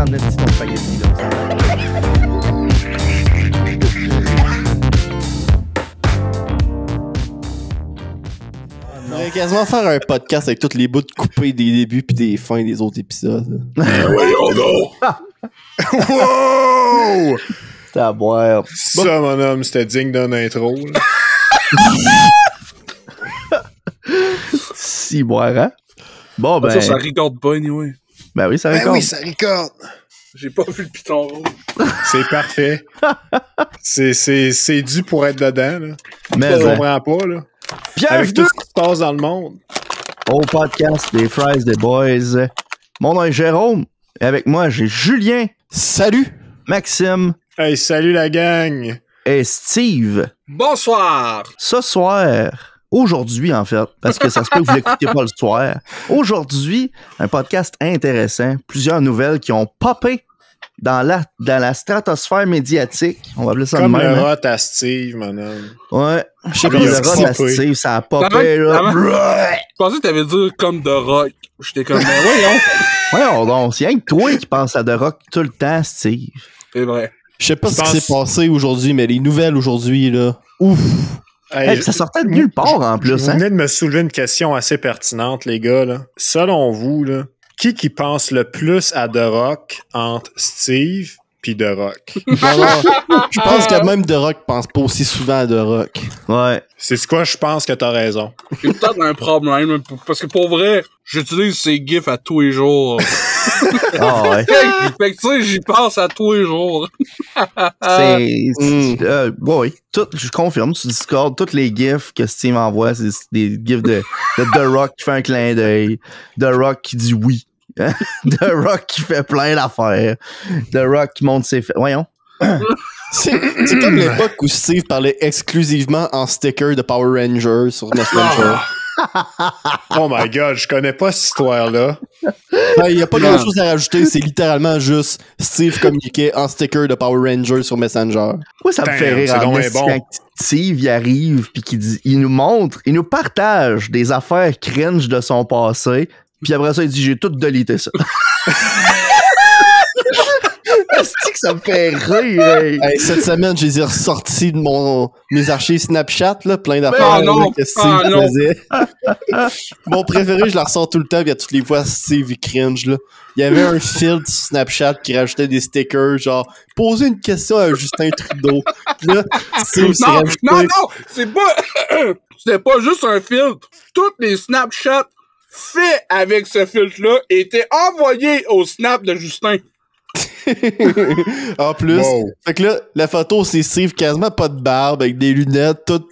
en esti ton spaghetti, là. On pourrait quasiment faire un podcast avec tous les bouts coupés des débuts pis des fins des autres épisodes. Voyons donc! Wow! C'est à boire. Ça, mon homme, c'était digne d'un intro. Là. Si boire, hein? Bon, ben. Ça regarde pas, anyway. Ben oui, ça Ben récolte. oui, ça recorde. J'ai pas vu le piton rouge. C'est parfait. C'est dû pour être dedans. Là. Mais Je comprends pas. Là. Avec tout bienvenue ce qui se passe dans le monde. au podcast des Fries des Boys. Mon nom est Jérôme. Et avec moi, j'ai Julien, Salut! Maxime Hey, salut la gang! et Steve. Bonsoir! Ce soir, aujourd'hui en fait, parce que ça se peut que vous l'écoutiez pas le soir. Aujourd'hui, un podcast intéressant. Plusieurs nouvelles qui ont popé dans la stratosphère médiatique. On va appeler ça Comme de même. le hein. rot à Steve, mon homme. Ouais. Je sais Comme pas le si rot c'est à popé. Steve, ça a popé, là. Avant- Je pensais que t'avais dit comme de rock. J'étais comme, mais voyons. Ouais, donc, c'est rien que toi qui pense à The Rock tout le temps, Steve. C'est vrai. Je sais pas Je ce qui pense- s'est passé aujourd'hui, mais les nouvelles aujourd'hui, là. Ouf! Hey, je- ça sortait de nulle part en plus, Vous hein. venez de me soulever une question assez pertinente, les gars. Là. Selon vous, là, qui pense le plus à The Rock entre Steve puis The Rock? Je pense que même The Rock pense pas aussi souvent à The Rock. Ouais. C'est quoi? Je pense que t'as raison. J'ai peut-être un problème, parce que pour vrai, j'utilise ces gifs à tous les jours. Ah ouais. Fait que tu sais, j'y pense à tous les jours. Ouais, je confirme, sur Discord, toutes les gifs que Steve envoie, c'est des gifs de The Rock qui fait un clin d'œil, The Rock qui dit oui, hein? The Rock qui fait plein d'affaires, The Rock qui monte ses... Voyons. C'est comme l'époque où Steve parlait exclusivement en sticker de Power Rangers sur Messenger. Oh my god, je connais pas cette histoire-là. Il y a pas grand chose à rajouter, c'est littéralement juste Steve communiquait en sticker de Power Rangers sur Messenger. Moi, ça me fait Damn, rire c'est en donc esti bien bon. quand Steve il arrive puis qu'il dit, il nous montre, il nous partage des affaires cringe de son passé, puis après ça, il dit, j'ai tout délité ça. Est-ce que ça me fait rire, hey? Hey, cette semaine, je les ai ressortis de mes archives Snapchat, là, plein d'affaires Ah non! là, que Steve Ah non! faisait. Mon préféré, je la ressors tout le temps, puis à toutes les fois, Steve, il cringe, là. Il y avait un filtre sur Snapchat qui rajoutait des stickers, genre, poser une question à Justin Trudeau. Puis là, Steve s'est Non, rajouté... non, c'est pas... C'était pas juste un filtre. Toutes les Snapchats faits avec ce filtre-là étaient envoyés au Snap de Justin. En plus, Wow. fait que là, la photo, c'est Steve quasiment pas de barbe, avec des lunettes, tout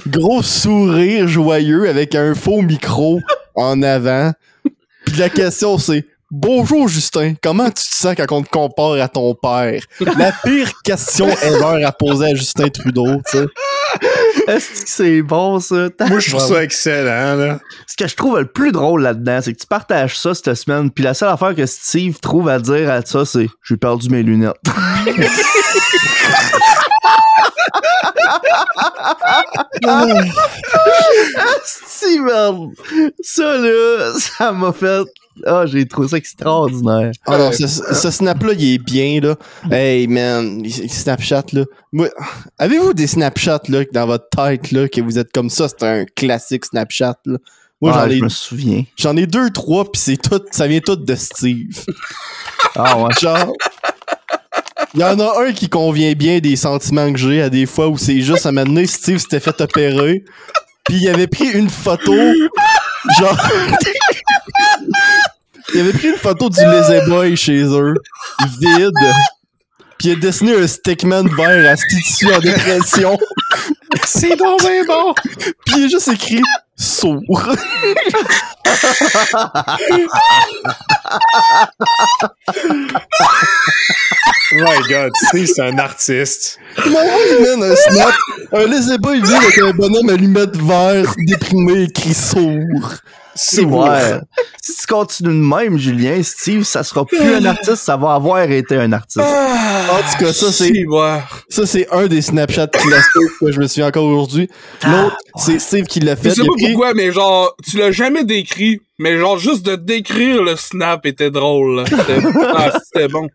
gros sourire joyeux, avec un faux micro en avant. Puis la question, c'est « Bonjour Justin, comment tu te sens quand on te compare à ton père? » La pire question ever à poser à Justin Trudeau, tu sais. Est-ce que c'est bon, ça? Moi, je trouve ça excellent, là. Ce que je trouve le plus drôle là-dedans, c'est que tu partages ça cette semaine, puis la seule affaire que Steve trouve à dire à ça, c'est « J'ai perdu mes lunettes. » Steven! Ça, là, ça m'a fait... Ah, j'ai trouvé ça extraordinaire. Ah non, ce snap-là, il est bien, là. Hey, man, les Snapchat, là. Moi, avez-vous des Snapchat, là, dans votre tête, là, que vous êtes comme ça? C'est un classique Snapchat, là. Moi, Ah, je me souviens. j'en ai 2, 3, pis c'est tout, ça vient tout de Steve. Ah ouais. Genre, il y en a un qui convient bien des sentiments que j'ai à des fois où c'est juste à un moment donné, Steve s'était fait opérer, puis il avait pris une photo, genre... Il avait pris une photo du Lazy Boy chez eux, vide, puis il a dessiné un stickman vert à tissu en dépression. C'est donc bien bon! Puis il a juste écrit « sourd ». Oh my god, Steve, c'est un artiste. Il m'a envoyé, man, un snap. Un Lazy Boy vide avec un bonhomme à lunettes vert, déprimé, écrit « sourd ». Ouais. Si tu continues de même, Julien, Steve, ça sera plus un artiste, ça va avoir été un artiste. En tout cas, ça c'est un des Snapchat classiques que je me souviens encore aujourd'hui. L'autre, c'est Steve qui l'a fait. Je sais Il a pas pris- pourquoi, mais genre, tu l'as jamais décrit. mais genre juste de décrire le snap était drôle. Là. C'était bon.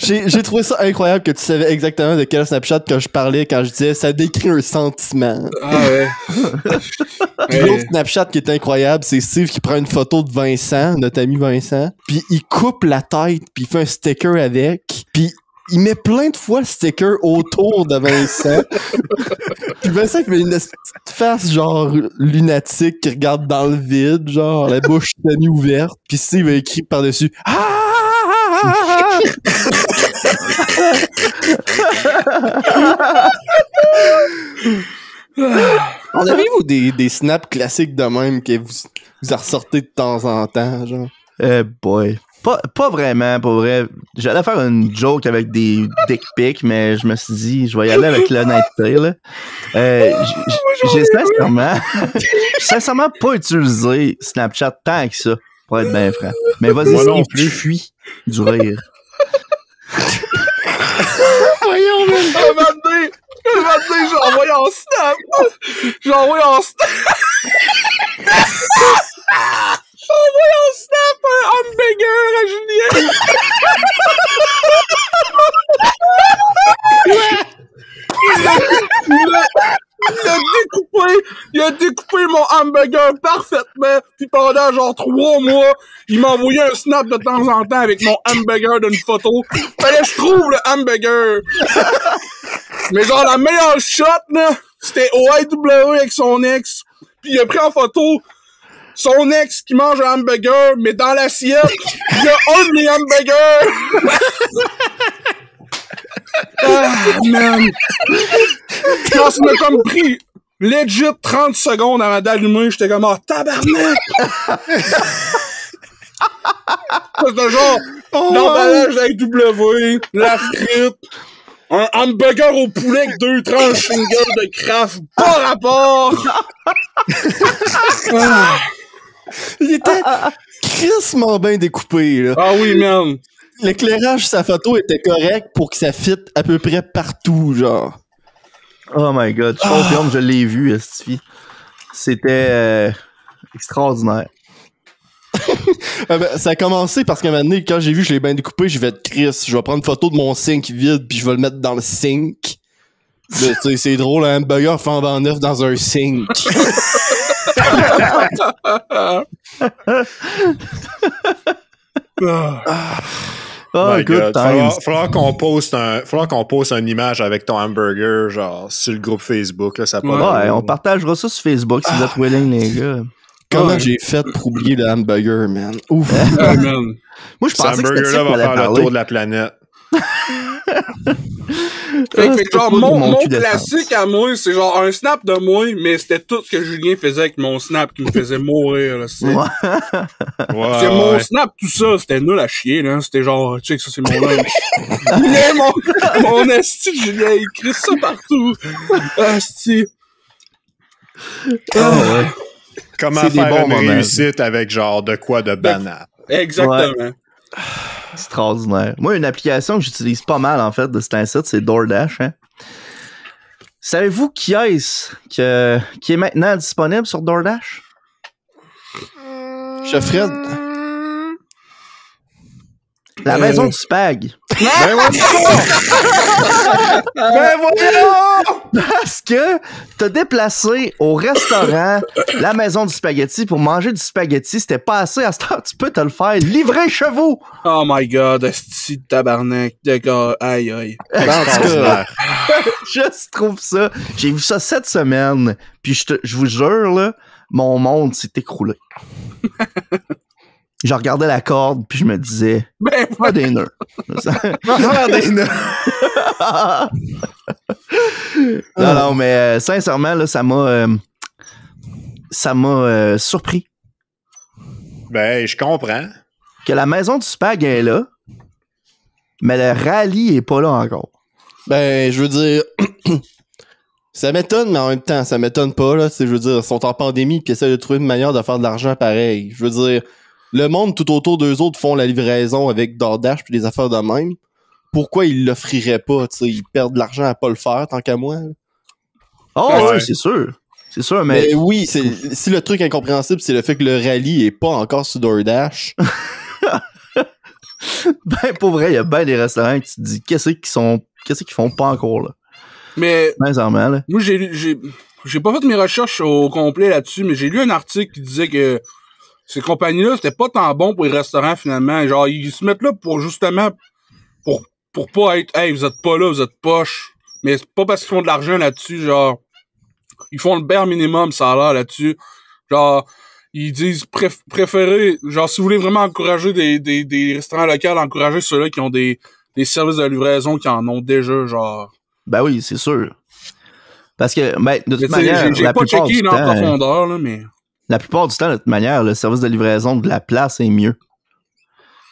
J'ai trouvé ça incroyable que tu savais exactement de quel Snapchat que je parlais quand je disais ça décrit un sentiment. Ah ouais. Puis l'autre Snapchat qui est incroyable, c'est Steve qui prend une photo de Vincent, notre ami Vincent, puis il coupe la tête, puis il fait un sticker avec, puis il met plein de fois le sticker autour de Vincent. Puis Vincent fait une petite face genre lunatique qui regarde dans le vide, genre la bouche semi-ouverte, puis Steve a écrit par-dessus « Ah! » On avait-vous des snaps classiques de même que vous en ressortez de temps en temps, genre? Boy. Pas vraiment, pas vrai. J'allais faire une joke avec des dick pics, mais je me suis dit, je vais y aller avec l'honnêteté, là. J'ai sincèrement pas utilisé Snapchat tant que ça, pour être bien franc. Mais vas-y, Moi non Steve, plus. tu fuis du rire. Voyons, man! Un moment donné, j'ai envoyé en snap. J'ai envoyé en snap un hamburger à Julien. Il a découpé mon hamburger parfaitement, puis pendant genre 3 mois, il m'a envoyé un snap de temps en temps avec mon hamburger d'une photo. Fallait que je trouve le hamburger. Mais genre la meilleure shot, là, c'était au IW avec son ex, puis il a pris en photo son ex qui mange un hamburger, mais dans l'assiette, il y a un de mes hamburgers! Ah, man! Quand ça m'a comme pris legit 30 secondes avant d'allumer, j'étais comme, ah, tabarnak! C'était genre, l'emballage d'AW, la frite, un hamburger au poulet avec 2 tranches finger de Kraft, pas rapport! Ah. Il était crissement bien découpé, là. Ah oui, man. L'éclairage sur sa photo était correct pour que ça fitte à peu près partout, genre. Oh my god, je confirme, je l'ai vu, esti. C'était extraordinaire. Ça a commencé parce qu'à un moment donné, quand j'ai vu que je l'ai bien découpé, j'ai fait Chris, je vais prendre une photo de mon sink vide puis je vais le mettre dans le sink. Là, tu sais, c'est drôle, un hamburger flambant neuf dans un sink. Oh, My good God. times. Faudra qu'on poste une image avec ton hamburger, genre, sur le groupe Facebook, là, ça peut Ouais, on partagera ça sur Facebook si vous êtes willing, les gars. Comment j'ai fait pour oublier le hamburger, man? Ouf. Ah, man. Moi, je Ce pensais que c'était ça hamburger-là qu'on va allait faire le parler. tour de la planète. Fait que genre, pas mon cul d'essence. classique à moi, c'est genre un snap de moi, mais c'était tout ce que Julien faisait avec mon snap qui me faisait mourir, là, c'est. Ouais. C'est mon snap, tout ça, c'était nul à chier, là. C'était genre, tu sais que ça, c'est mon lunch. Julien, mon esti de Julien, il écrit ça partout. Esti. Ouais. Comment C'est des faire bons une moments. réussite avec genre de quoi de banal. Exactement. Extraordinaire. Moi, une application que j'utilise pas mal, en fait, de cet incite, c'est DoorDash. Hein. Savez-vous qui est-ce qui est maintenant disponible sur DoorDash? Chef Fred. La maison du Spag. Ben voyons! Parce que t'as déplacé au restaurant la maison du spaghetti pour manger du spaghetti. C'était pas assez. À ce temps, tu peux te le faire livrer chez vous. Oh my god, esti de tabarnak. D'accord, aïe aïe. En tout cas, Je trouve ça. J'ai vu ça cette semaine. Puis je vous jure, là, mon monde s'est écroulé. Je regardais la corde, puis je me disais, Ben pas des nœuds. Non, mais sincèrement, là, ça m'a surpris Ben, je comprends. que la maison du Spag est là, mais le rallye est pas là encore. ben, je veux dire, ça m'étonne, mais en même temps, ça m'étonne pas, là. Tu sais, je veux dire, ils sont en pandémie puis ils essaient de trouver une manière de faire de l'argent pareil. Je veux dire, le monde tout autour d'eux autres font la livraison avec DoorDash puis des affaires de même. Pourquoi ils l'offriraient pas, tu sais? Ils perdent de l'argent à pas le faire, tant qu'à moi. Là. Oh, Ouais. oui, c'est sûr. C'est sûr, mais... Mais oui, si le truc incompréhensible, c'est le fait que le rallye est pas encore sur DoorDash. Ben, pour vrai, il y a bien des restaurants qui te disent qu'est-ce qu'ils font pas encore, là. Mais Sincèrement, là. moi, j'ai pas fait mes recherches au complet là-dessus, mais j'ai lu un article qui disait que ces compagnies-là, c'était pas tant bon pour les restaurants, finalement. Genre, ils se mettent là pour justement, pour pas être, hey, vous êtes pas là, vous êtes poche. Mais c'est pas parce qu'ils font de l'argent là-dessus, genre, ils font le bare minimum, ça a l'air là-dessus. Genre, ils disent préférer, genre, si vous voulez vraiment encourager des restaurants locaux, encourager ceux-là qui ont des services de livraison qui en ont déjà, genre. Ben oui, c'est sûr. Parce que, ben, de toute manière, j'ai pas checké en profondeur, là, mais... La plupart du temps, de toute manière, le service de livraison de la place est mieux.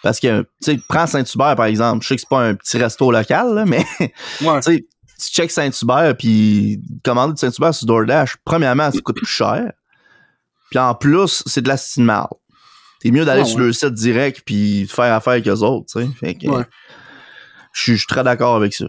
Parce que, tu sais, prends Saint-Hubert, par exemple. Je sais que c'est pas un petit resto local, là, mais, ouais. Tu sais, tu checkes Saint-Hubert, puis commander de Saint-Hubert sur DoorDash, premièrement, ça coûte plus cher. Puis en plus, c'est de la style marde. T'es mieux d'aller sur le site direct, puis faire affaire avec eux autres, tu sais. Fait que, je suis très d'accord avec ça.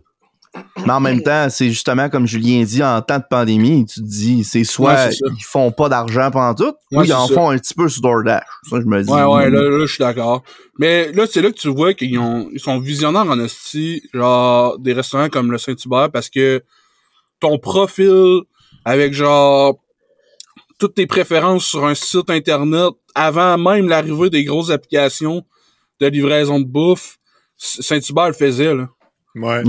Mais en même temps, c'est justement comme Julien dit, en temps de pandémie, tu te dis, c'est soit ils font pas d'argent pendant tout, ou ils en font un petit peu sur DoorDash. Ça, je me dis. Ouais, là, je suis d'accord. Mais là, c'est là que tu vois qu'ils sont visionnaires en hostie, genre, des restaurants comme le Saint-Hubert, parce que ton profil, avec genre, toutes tes préférences sur un site internet, avant même l'arrivée des grosses applications de livraison de bouffe, Saint-Hubert le faisait, là. Ouais.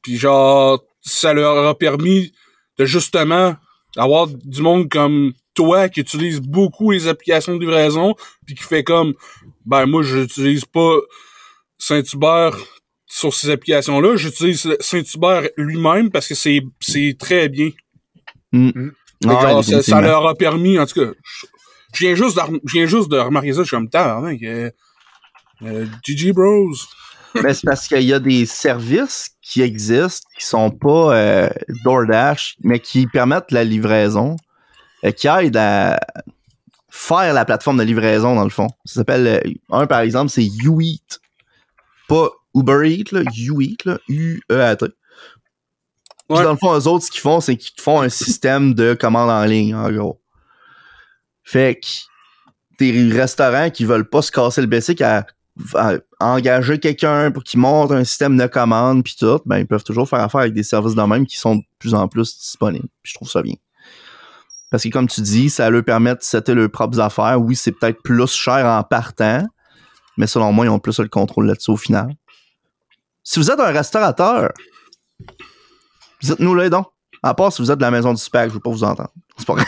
Puis genre, ça leur a permis de justement avoir du monde comme toi qui utilise beaucoup les applications de livraison, puis qui fait comme, ben moi j'utilise pas Saint-Hubert sur ces applications-là, j'utilise Saint-Hubert lui-même parce que c'est très bien. Genre, ça leur a permis, en tout cas, je viens juste de remarquer ça, je suis comme tabarnak, GG Bros. Mais c'est parce qu'il y a des services qui existent, qui sont pas DoorDash, mais qui permettent la livraison, qui aident à faire la plateforme de livraison, dans le fond. Ça s'appelle, un par exemple, c'est YouEat. Pas Uber Eats, là, YouEat, là, U-E-A-T. Puis dans le fond, eux autres, ce qu'ils font, c'est qu'ils font un système de commande en ligne, en gros. Fait que des restaurants qui veulent pas se casser le basic à engager quelqu'un pour qu'il monte un système de commande puis tout, ben ils peuvent toujours faire affaire avec des services de même qui sont de plus en plus disponibles. Puis je trouve ça bien. Parce que comme tu dis, ça leur permet de setter leurs propres affaires. Oui, c'est peut-être plus cher en partant, mais selon moi, ils ont plus le contrôle là-dessus au final. Si vous êtes un restaurateur, dites-nous là donc. À part si vous êtes de la maison du SPAC, je veux pas vous entendre. C'est pas vrai.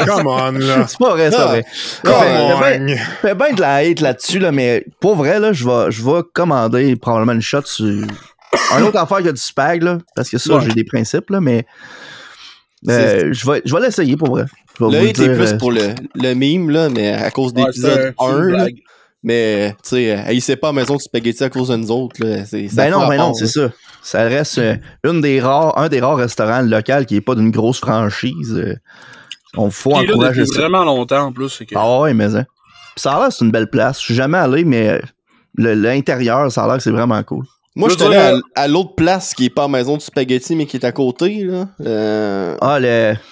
Come on, là. C'est pas vrai, c'est vrai. Fait bien de la hate là-dessus, là, mais pour vrai, là, je vais commander probablement une shot sur un autre affaire que du SPAG, là, parce que ça, j'ai des principes, là, mais je vais l'essayer pour vrai. Le hate est plus pour le meme, là, mais à cause d'épisode 1, là. Mais, tu sais, haïssez pas à la maison du spaghetti à cause de nous autres, là. Ben non, c'est ça. Ça reste un des rares restaurants locaux qui est pas d'une grosse franchise. On faut encourager ça. Vraiment longtemps, en plus. C'est que... Ah ouais, mais hein. Ça a l'air que c'est une belle place. Je suis jamais allé, mais l'intérieur, ça a l'air que c'est vraiment cool. Moi, je suis allé à l'autre place qui est pas à maison du spaghetti, mais qui est à côté, là.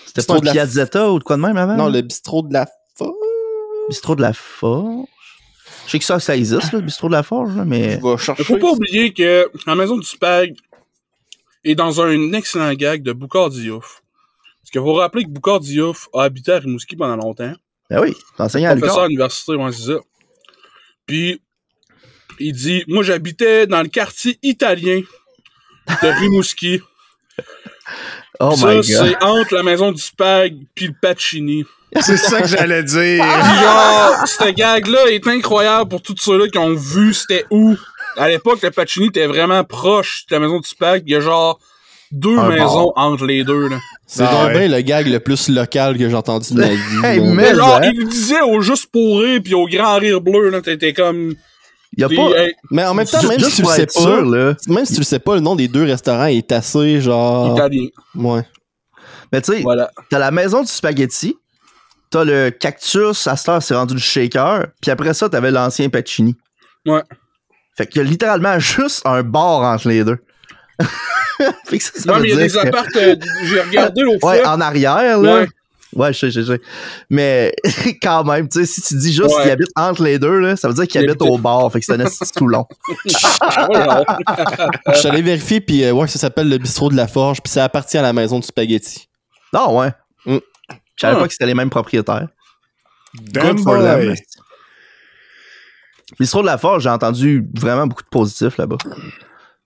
C'était pas un Piazzetta ou de quoi de même avant? Non, le bistrot de la Forge. Bistrot de la Forge? Je sais que ça existe, le bistrot de la Forge, là, mais... Faut pas oublier que la maison du Spag est dans un excellent gag de Boucard Diouf. Parce qu'il faut rappeler que Boucard Diouf a habité à Rimouski pendant longtemps. Ben oui, t'enseignais à l'école. Professeur à l'université, ouais, c'est ça. Puis, il dit, moi, j'habitais dans le quartier italien de Rimouski. Oh ça, my God. c'est entre la maison du Spag puis le Pacini. C'est ça que j'allais dire. Puis genre, cette gag-là est incroyable pour tous ceux-là qui ont vu c'était où. À l'époque, le Pacini était vraiment proche de la maison du Spag. Il y a genre 2 maisons entre les deux, là. C'est donc bien le gag le plus local que j'ai entendu de ma vie. Hey, mais genre, il disait au Juste pour rire pis au Grand Rire Bleu, là, t'étais comme... Y a pas... Mais en même temps, même si tu le sais pas, sûr, là. Même si tu le sais pas, le nom des 2 restaurants est assez, genre... italien. Ouais. Mais tu sais, t'as la maison du spaghetti, t'as le Cactus, à cette heure, c'est rendu le Shaker, puis après ça, t'avais l'ancien Pacini. Ouais. Fait qu'il y a littéralement juste un bar entre les deux. Fait que ça non, mais il y a des apparts, j'ai regardé l'autre fois. Ouais, en arrière, là. Ouais. Ouais, je sais. Mais quand même, tu sais, si tu dis juste qu'il habite entre les deux, là, ça veut dire qu'il habite au bord. Fait que c'est un esti tout long. Je suis allé vérifier, puis ça s'appelle le bistrot de la Forge, puis ça appartient à la maison du spaghetti. Ah ouais. Je savais pas que c'était les mêmes propriétaires. Damn Good for boy. them. Bistrot de la Forge, j'ai entendu vraiment beaucoup de positifs là-bas.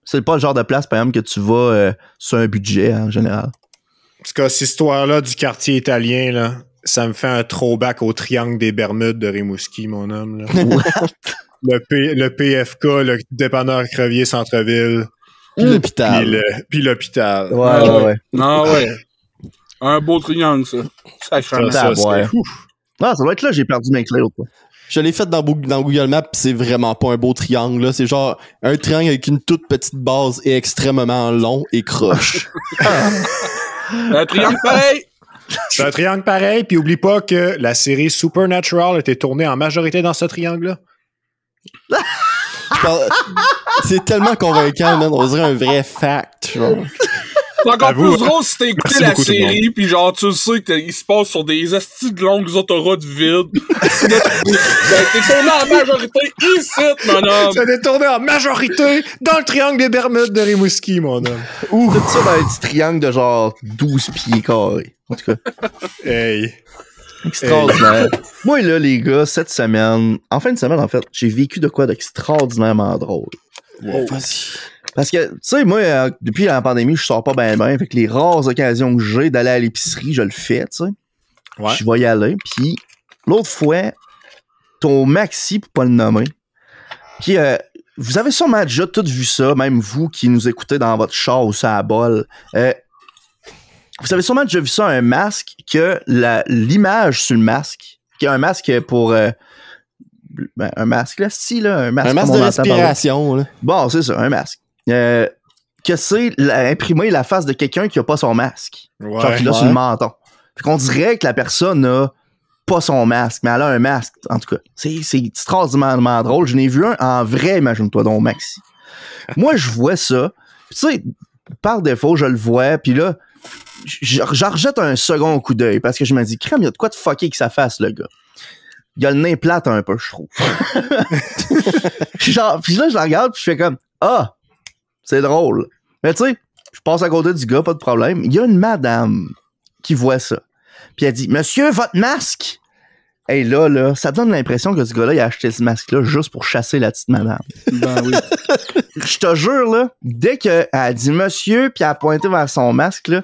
C'est pas le genre de place, par exemple, que tu vas sur un budget, en général. En tout cas, cette histoire-là du quartier italien, là, ça me fait un throwback au triangle des Bermudes de Rimouski, mon homme. Là. le PFK, le dépanneur Crevier Centre-Ville. Puis l'hôpital. Puis l'hôpital. Ouais. Ah ouais. Un beau triangle, ça. Sacrément. Ça, ouais. c'était Ah, ça doit être là, j'ai perdu mes clés l'autre fois. Je l'ai fait dans Google Maps, pis c'est vraiment pas un beau triangle, là. C'est genre un triangle avec une toute petite base et extrêmement long et croche. Un triangle pareil! C'est un triangle pareil, puis oublie pas que la série Supernatural a été tournée en majorité dans ce triangle-là. C'est tellement convaincant, man. On dirait un vrai fact, genre. C'est encore Avoue, plus drôle si t'as écouté merci la beaucoup, tout le série, pis genre, tu le sais qu'il se passe sur des astis de longues autoroutes vides. T'es tourné en majorité ici, mon homme! Ça a été tourné en majorité dans le triangle des Bermudes de Rimouski, mon homme. Tout ça dans un petit triangle de genre 12 pieds carrés. En tout cas. Hey. Extraordinaire. Moi, là, les gars, cette semaine, en fin de semaine, en fait, j'ai vécu de quoi d'extraordinairement drôle. Wow. Vas-y. Parce que, tu sais, moi, depuis la pandémie, je sors pas ben. Fait que les rares occasions que j'ai d'aller à l'épicerie, je le fais, tu sais. Ouais. Je vais y aller. Puis, l'autre fois, ton Maxi, pour pas le nommer, puis vous avez sûrement déjà tout vu ça, même vous qui nous écoutez dans votre char ou ça à bol. Vous avez sûrement déjà vu ça, un masque, que l'image sur le masque, qui est un masque pour... un masque, là, si, là, un masque de respiration, là. Bon, c'est ça, un masque. Que c'est imprimer la face de quelqu'un qui a pas son masque. Ouais. Genre qu'il a sur le menton. Fait qu'on dirait que la personne a pas son masque, mais elle a un masque. En tout cas, c'est extraordinairement drôle. Je n'ai vu un en vrai, imagine-toi donc, Maxi. Moi, je vois ça. Tu sais, par défaut, je le vois, puis là, j'en rejette un second coup d'œil parce que je me dis, crème, il y a de quoi de fucker que ça fasse, le gars. Il a le nez plate un peu, je trouve. Genre, puis là, je la regarde, puis je fais comme, ah, c'est drôle. Mais tu sais, je passe à côté du gars, pas de problème. Il y a une madame qui voit ça. Puis elle dit, monsieur, votre masque! Hey, là, ça donne l'impression que ce gars-là, il a acheté ce masque-là juste pour chasser la petite madame. Ben oui. Je te jure, là, dès qu'elle a dit monsieur, puis elle a pointé vers son masque, là,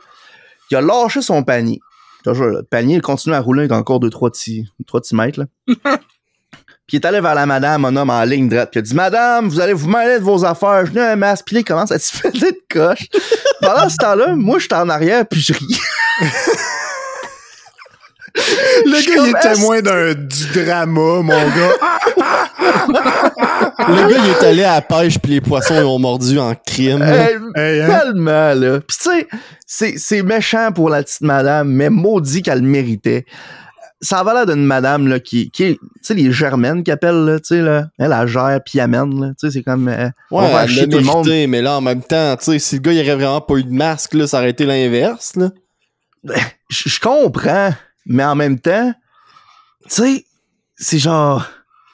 il a lâché son panier. Je te jure, le panier, il continue à rouler avec encore 2-3 petits mètres, là. Puis il est allé vers la madame, un homme en ligne droite, puis il a dit, madame, vous allez vous mêler de vos affaires, je n'ai un masque. Puis là, il commence à se faire de coche. Pendant ce temps-là, moi, j'étais en arrière, puis je ris. Le gars, il est témoin du drama, mon gars. Le gars, il est allé à la pêche, puis les poissons, ils ont mordu en crime. Tellement, là. Puis tu sais, c'est méchant pour la petite madame, mais maudit qu'elle le méritait. Ça avait l'air d'une madame, là, qui tu sais, les germaines qu'elle appelle, là, tu sais, là. Elle gère, puis amène, là. Tu sais, c'est comme, on va elle chier l'a tout le monde. mérité, mais là, en même temps, tu sais, si le gars, il aurait vraiment pas eu de masque, là, ça aurait été l'inverse, là. Je comprends, mais en même temps, tu sais, c'est genre,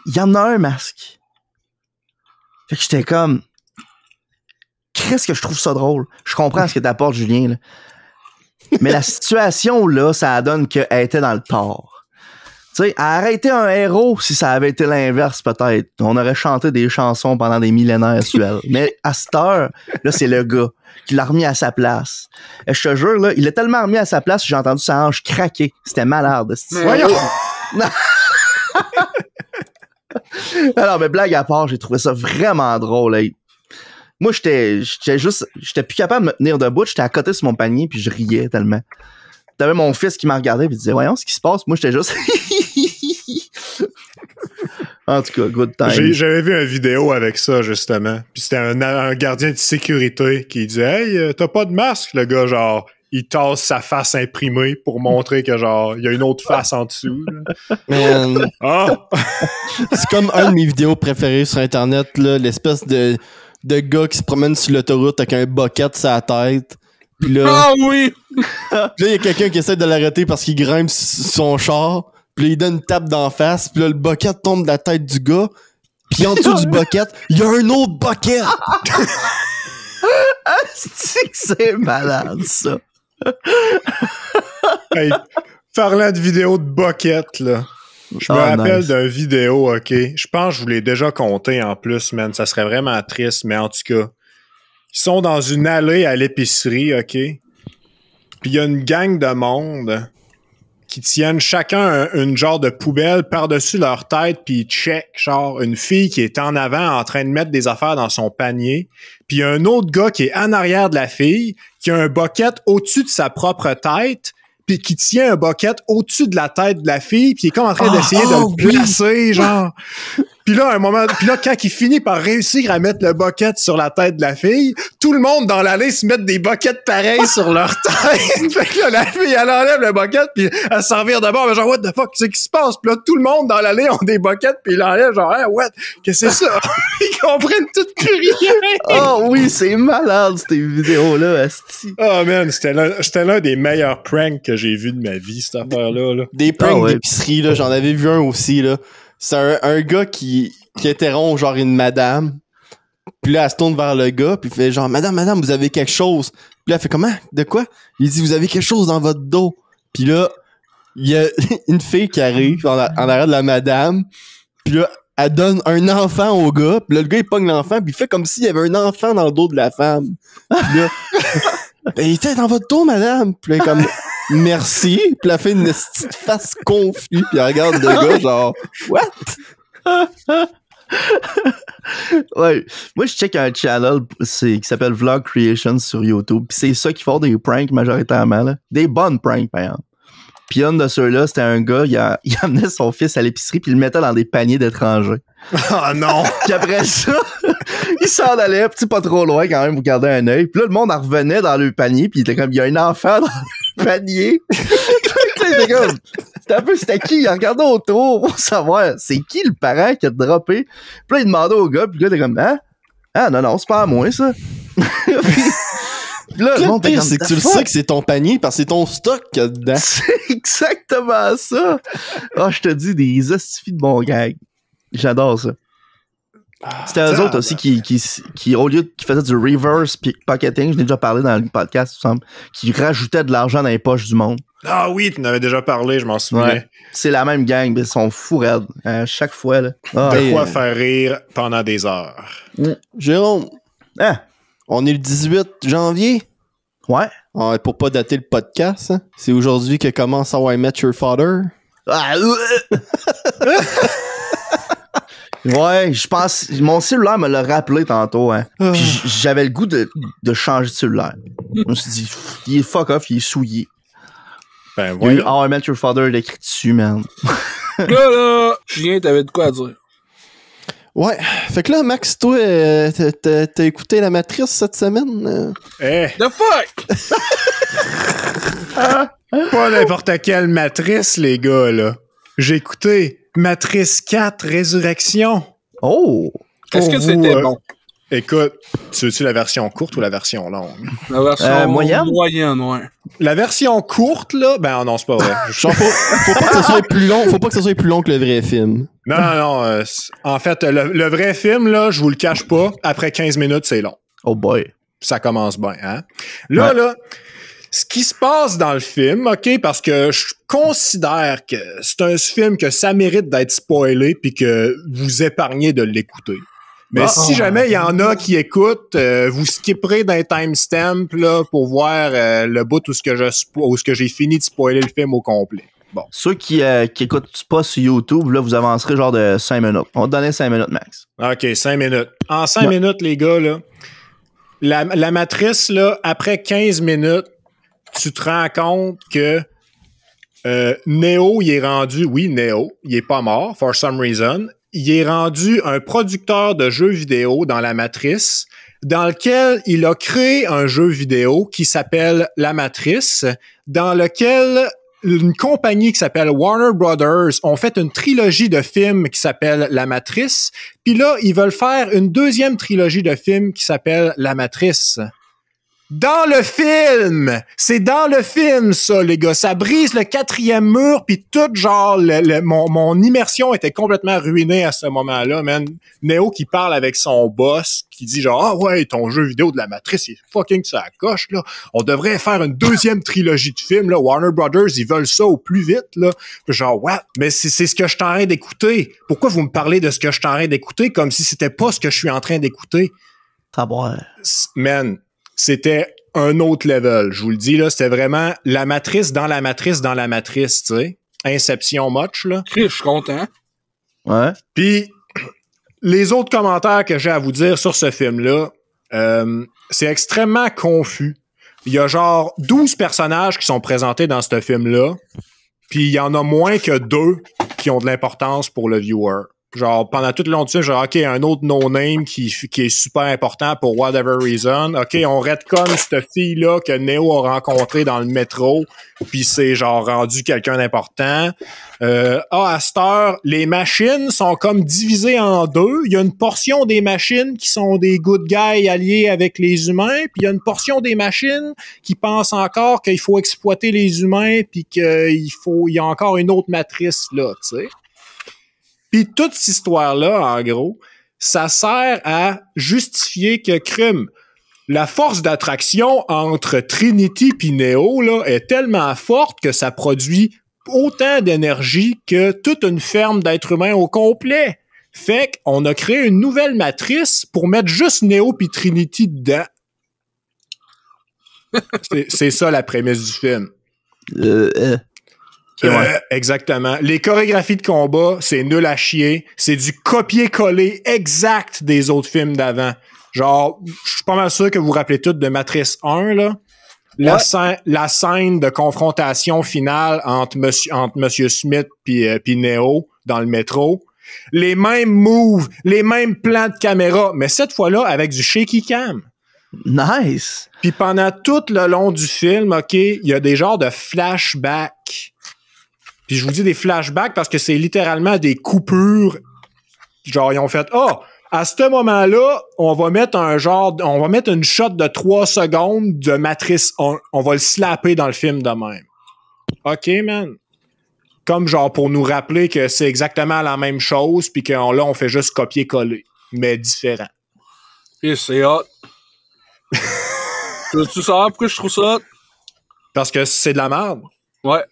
il y en a un masque. Fait que j'étais comme, qu'est-ce que je trouve ça drôle. Je comprends ce que t'apportes, Julien, là. Mais la situation, là, ça donne qu'elle était dans le tort. Tu sais, arrêter un héros, si ça avait été l'inverse, peut-être. On aurait chanté des chansons pendant des millénaires sur elle. Mais à cette heure, là, c'est le gars qui l'a remis à sa place. Et je te jure, là, il l'a tellement remis à sa place que j'ai entendu sa hanche craquer. C'était malade. Voyons. Alors, mais blague à part, j'ai trouvé ça vraiment drôle. Hey. Moi, j'étais plus capable de me tenir debout. J'étais à côté sur mon panier, puis je riais tellement. T'avais mon fils qui m'a regardé, puis il disait, voyons ce qui se passe. Moi, j'étais juste... En tout cas, good time. J'avais vu une vidéo avec ça, justement. Puis c'était un gardien de sécurité qui disait, hey, t'as pas de masque, le gars, genre... Il tasse sa face imprimée pour montrer que, genre, il y a une autre face en dessous. Man. Ah! C'est comme un de mes vidéos préférées sur Internet, là, l'espèce de gars qui se promène sur l'autoroute avec un bucket sur la tête, Puis là, Ah oui! il y a quelqu'un qui essaie de l'arrêter parce qu'il grimpe son char. Puis là, il donne une tape d'en face. Puis là, le bucket tombe de la tête du gars. Puis en dessous du bucket, il y a un autre bucket. C'est malade, ça. Hey, parlant de vidéos de bucket, là. Je me rappelle nice. d'une vidéo, OK? Je pense que je vous l'ai déjà compté en plus, man. Ça serait vraiment triste, mais en tout cas. Ils sont dans une allée à l'épicerie, OK? Puis il y a une gang de monde qui tiennent chacun une genre de poubelle par-dessus leur tête, puis ils check, genre, une fille qui est en avant en train de mettre des affaires dans son panier, puis il y a un autre gars qui est en arrière de la fille, qui a un bucket au-dessus de sa propre tête, puis qui tient un bucket au-dessus de la tête de la fille, puis il est comme en train d'essayer de le placer, genre. Puis là, à un moment, quand il finit par réussir à mettre le bucket sur la tête de la fille, tout le monde dans l'allée se met des buckets pareils sur leur tête. Fait que là, la fille, elle enlève le bucket, puis elle s'en vire de bord, genre, what the fuck, qu'est-ce qui se passe? Puis là, tout le monde dans l'allée ont des buckets, puis il enlève, genre, hey, what? Qu'est-ce que c'est ça? Ils comprennent tout plus rien. Oh oui, c'est malade, ces vidéos-là, asti. Oh man, c'était l'un des meilleurs pranks que j'ai vu de ma vie, cette affaire-là. Là. Des pranks ouais. d'épicerie, là. J'en avais vu un aussi, là. C'est un gars qui interrompt, genre, une madame. Puis là, elle se tourne vers le gars, puis il fait genre, madame, vous avez quelque chose. Puis là, elle fait comment? De quoi? Il dit, vous avez quelque chose dans votre dos. Puis là, il y a une fille qui arrive en arrière de la madame. Puis là, elle donne un enfant au gars. Puis là, le gars, il pogne l'enfant, puis il fait comme s'il y avait un enfant dans le dos de la femme. Puis là, il était dans votre dos, madame. Puis là, comme, merci. Puis elle fait une petite face confuse, puis elle regarde le gars, genre, what? Ouais. Moi, je check un channel qui s'appelle Vlog Creation sur YouTube. Puis c'est ça qui font des pranks majoritairement, là. Des bonnes pranks, par exemple. Puis un de ceux-là, c'était un gars, il amenait son fils à l'épicerie, puis il le mettait dans des paniers d'étrangers. Oh non! Puis après ça, il s'en allait, petit pas trop loin quand même, vous gardez un œil. Puis là, le monde en revenait dans le panier, puis il était comme, il y a un enfant dans le panier. C'était qui? Il regardait autour pour savoir c'est qui le parent qui a droppé. Puis là, il demandait au gars, puis le gars était comme, hein? Ah non, c'est pas à moi, ça. Puis là, Le pire, c'est que tu le sais que c'est ton panier parce que c'est ton stock qu'il y a dedans. C'est exactement ça. Ah, je te dis, des hosties de bon gag. J'adore ça. C'était eux autres aussi qui au lieu qui faisaient du reverse pickpocketing, je n'ai déjà parlé dans le podcast, il me semble, qui rajoutaient de l'argent dans les poches du monde. Ah oui, tu en avais déjà parlé, je m'en souviens. Ouais. C'est la même gang, mais ils sont fous raides. Chaque fois, là. Ah, De quoi faire rire pendant des heures. Jérôme, hein? on est le 18 janvier. Ouais. Pour pas dater le podcast, hein, c'est aujourd'hui que commence How I Met Your Father. Ah, ouais, je pense. Mon cellulaire me l'a rappelé tantôt, hein. Puis j'avais le goût de changer de cellulaire. Je me suis dit, il est fuck off, il est souillé. Ben Il y a eu voyons. How I Met Your Father écrit dessus, man. Là, Julien, t'avais de quoi à dire? Ouais. Fait que là, Max, toi, t'as écouté La Matrice cette semaine? Eh, The fuck? pas n'importe quelle matrice, les gars, là. J'ai écouté Matrice 4 Résurrection. Oh! Est-ce que Pour c'était vous, bon? Écoute, tu veux-tu la version courte ou la version longue? La version moyenne? Moyenne, ouais. La version courte, là, ben non, c'est pas vrai. Genre, faut pas que ça soit plus long, faut pas que ça soit plus long que le vrai film. Non. En fait, le vrai film, là, je vous le cache pas, après 15 minutes, c'est long. Oh boy. Ça commence bien, hein? Là, ce qui se passe dans le film, OK, parce que je considère que c'est un film que ça mérite d'être spoilé puis que vous épargnez de l'écouter. Mais si jamais il y en a qui écoutent, vous skipperez d'un timestamp là pour voir le bout où ce que j'ai fini de spoiler le film au complet. Bon. Ceux qui écoutent pas sur YouTube, là, vous avancerez genre de 5 minutes. On va te donner 5 minutes max. OK, 5 minutes. En 5 minutes, les gars, là, la matrice, là, après 15 minutes, tu te rends compte que Neo, il est rendu... Oui, Neo, il est pas mort, for some reason. Il est rendu un producteur de jeux vidéo dans la Matrice, dans lequel il a créé un jeu vidéo qui s'appelle La Matrice, dans lequel une compagnie qui s'appelle Warner Brothers ont fait une trilogie de films qui s'appelle La Matrice, puis là, ils veulent faire une deuxième trilogie de films qui s'appelle La Matrice. Dans le film! C'est dans le film, ça, les gars. Ça brise le 4e mur, pis tout, genre, mon immersion était complètement ruinée à ce moment-là, man. Neo qui parle avec son boss, qui dit genre, ah ouais, ton jeu vidéo de la Matrice, il est fucking ça à coche, là. On devrait faire une 2e trilogie de films, là. Warner Brothers, ils veulent ça au plus vite, là. Genre, what? Mais c'est ce que je suis en train d'écouter. Pourquoi vous me parlez de ce que je suis en train d'écouter comme si c'était pas ce que je suis en train d'écouter? Man. C'était un autre level, je vous le dis, là. C'était vraiment la matrice dans la matrice dans la matrice, tu sais. Inception much, là. Je suis content. Ouais. Puis, les autres commentaires que j'ai à vous dire sur ce film-là, c'est extrêmement confus. Il y a genre 12 personnages qui sont présentés dans ce film-là, puis il y en a moins que 2 qui ont de l'importance pour le viewer. Genre, pendant tout le long du film, genre, OK, un autre no-name qui est super important pour whatever reason. OK, on retconne cette fille-là que Neo a rencontrée dans le métro, puis c'est genre rendu quelqu'un d'important. À cette heure, les machines sont comme divisées en 2. Il y a une portion des machines qui sont des good guys alliés avec les humains, puis il y a une portion des machines qui pensent encore qu'il faut exploiter les humains, puis il y a encore une autre matrice là, tu sais. Puis toute cette histoire-là, en gros, ça sert à justifier que la force d'attraction entre Trinity et Neo là, est tellement forte que ça produit autant d'énergie que toute une ferme d'êtres humains au complet. Fait qu'on a créé une nouvelle matrice pour mettre juste Neo et Trinity dedans. C'est ça la prémisse du film. Exactement. Les chorégraphies de combat, c'est nul à chier. C'est du copier-coller exact des autres films d'avant. Genre, je suis pas mal sûr que vous vous rappelez toutes de Matrice 1, là. La scène de confrontation finale entre Monsieur Smith puis Neo dans le métro. Les mêmes moves, les mêmes plans de caméra, mais cette fois-là avec du shaky cam. Nice! Puis pendant tout le long du film, OK, il y a des genres de flashbacks. Puis je vous dis des flashbacks parce que c'est littéralement des coupures. Genre, ils ont fait, à ce moment-là, on va mettre une shot de 3 secondes de Matrice 1. On va le slapper dans le film de même. OK, man. Comme genre pour nous rappeler que c'est exactement la même chose puis que là, on fait juste copier-coller, mais différent. Et c'est hot. Tu savoir pourquoi je trouve ça hot? Parce que c'est de la merde. Ouais.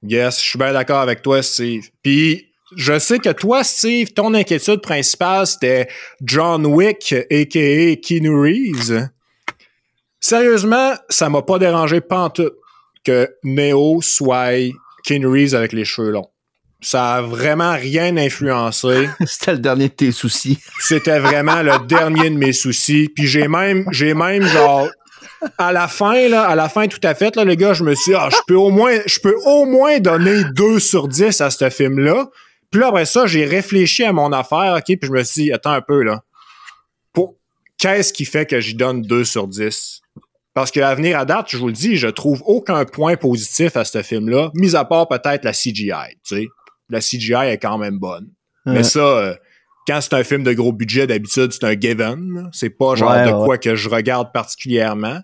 Yes, je suis bien d'accord avec toi, Steve. Puis, je sais que toi, Steve, ton inquiétude principale, c'était John Wick, a.k.a. Keanu Reeves. Sérieusement, ça m'a pas dérangé pantoute que Neo soit Keanu Reeves avec les cheveux longs. Ça a vraiment rien influencé. C'était le dernier de tes soucis. C'était vraiment le dernier de mes soucis. Puis j'ai même genre... À la fin tout à fait, là, les gars, je me suis dit, je peux au moins donner 2 sur 10 à ce film-là. Puis là, après ça, j'ai réfléchi à mon affaire, OK, puis je me suis dit, attends un peu, là. Qu'est-ce qui fait que j'y donne 2 sur 10? Parce qu'à venir à date, je vous le dis, je trouve aucun point positif à ce film-là, mis à part peut-être la CGI, tu sais. La CGI est quand même bonne. Mais ça... quand c'est un film de gros budget, d'habitude, c'est un given. Là. C'est pas genre quoi que je regarde particulièrement.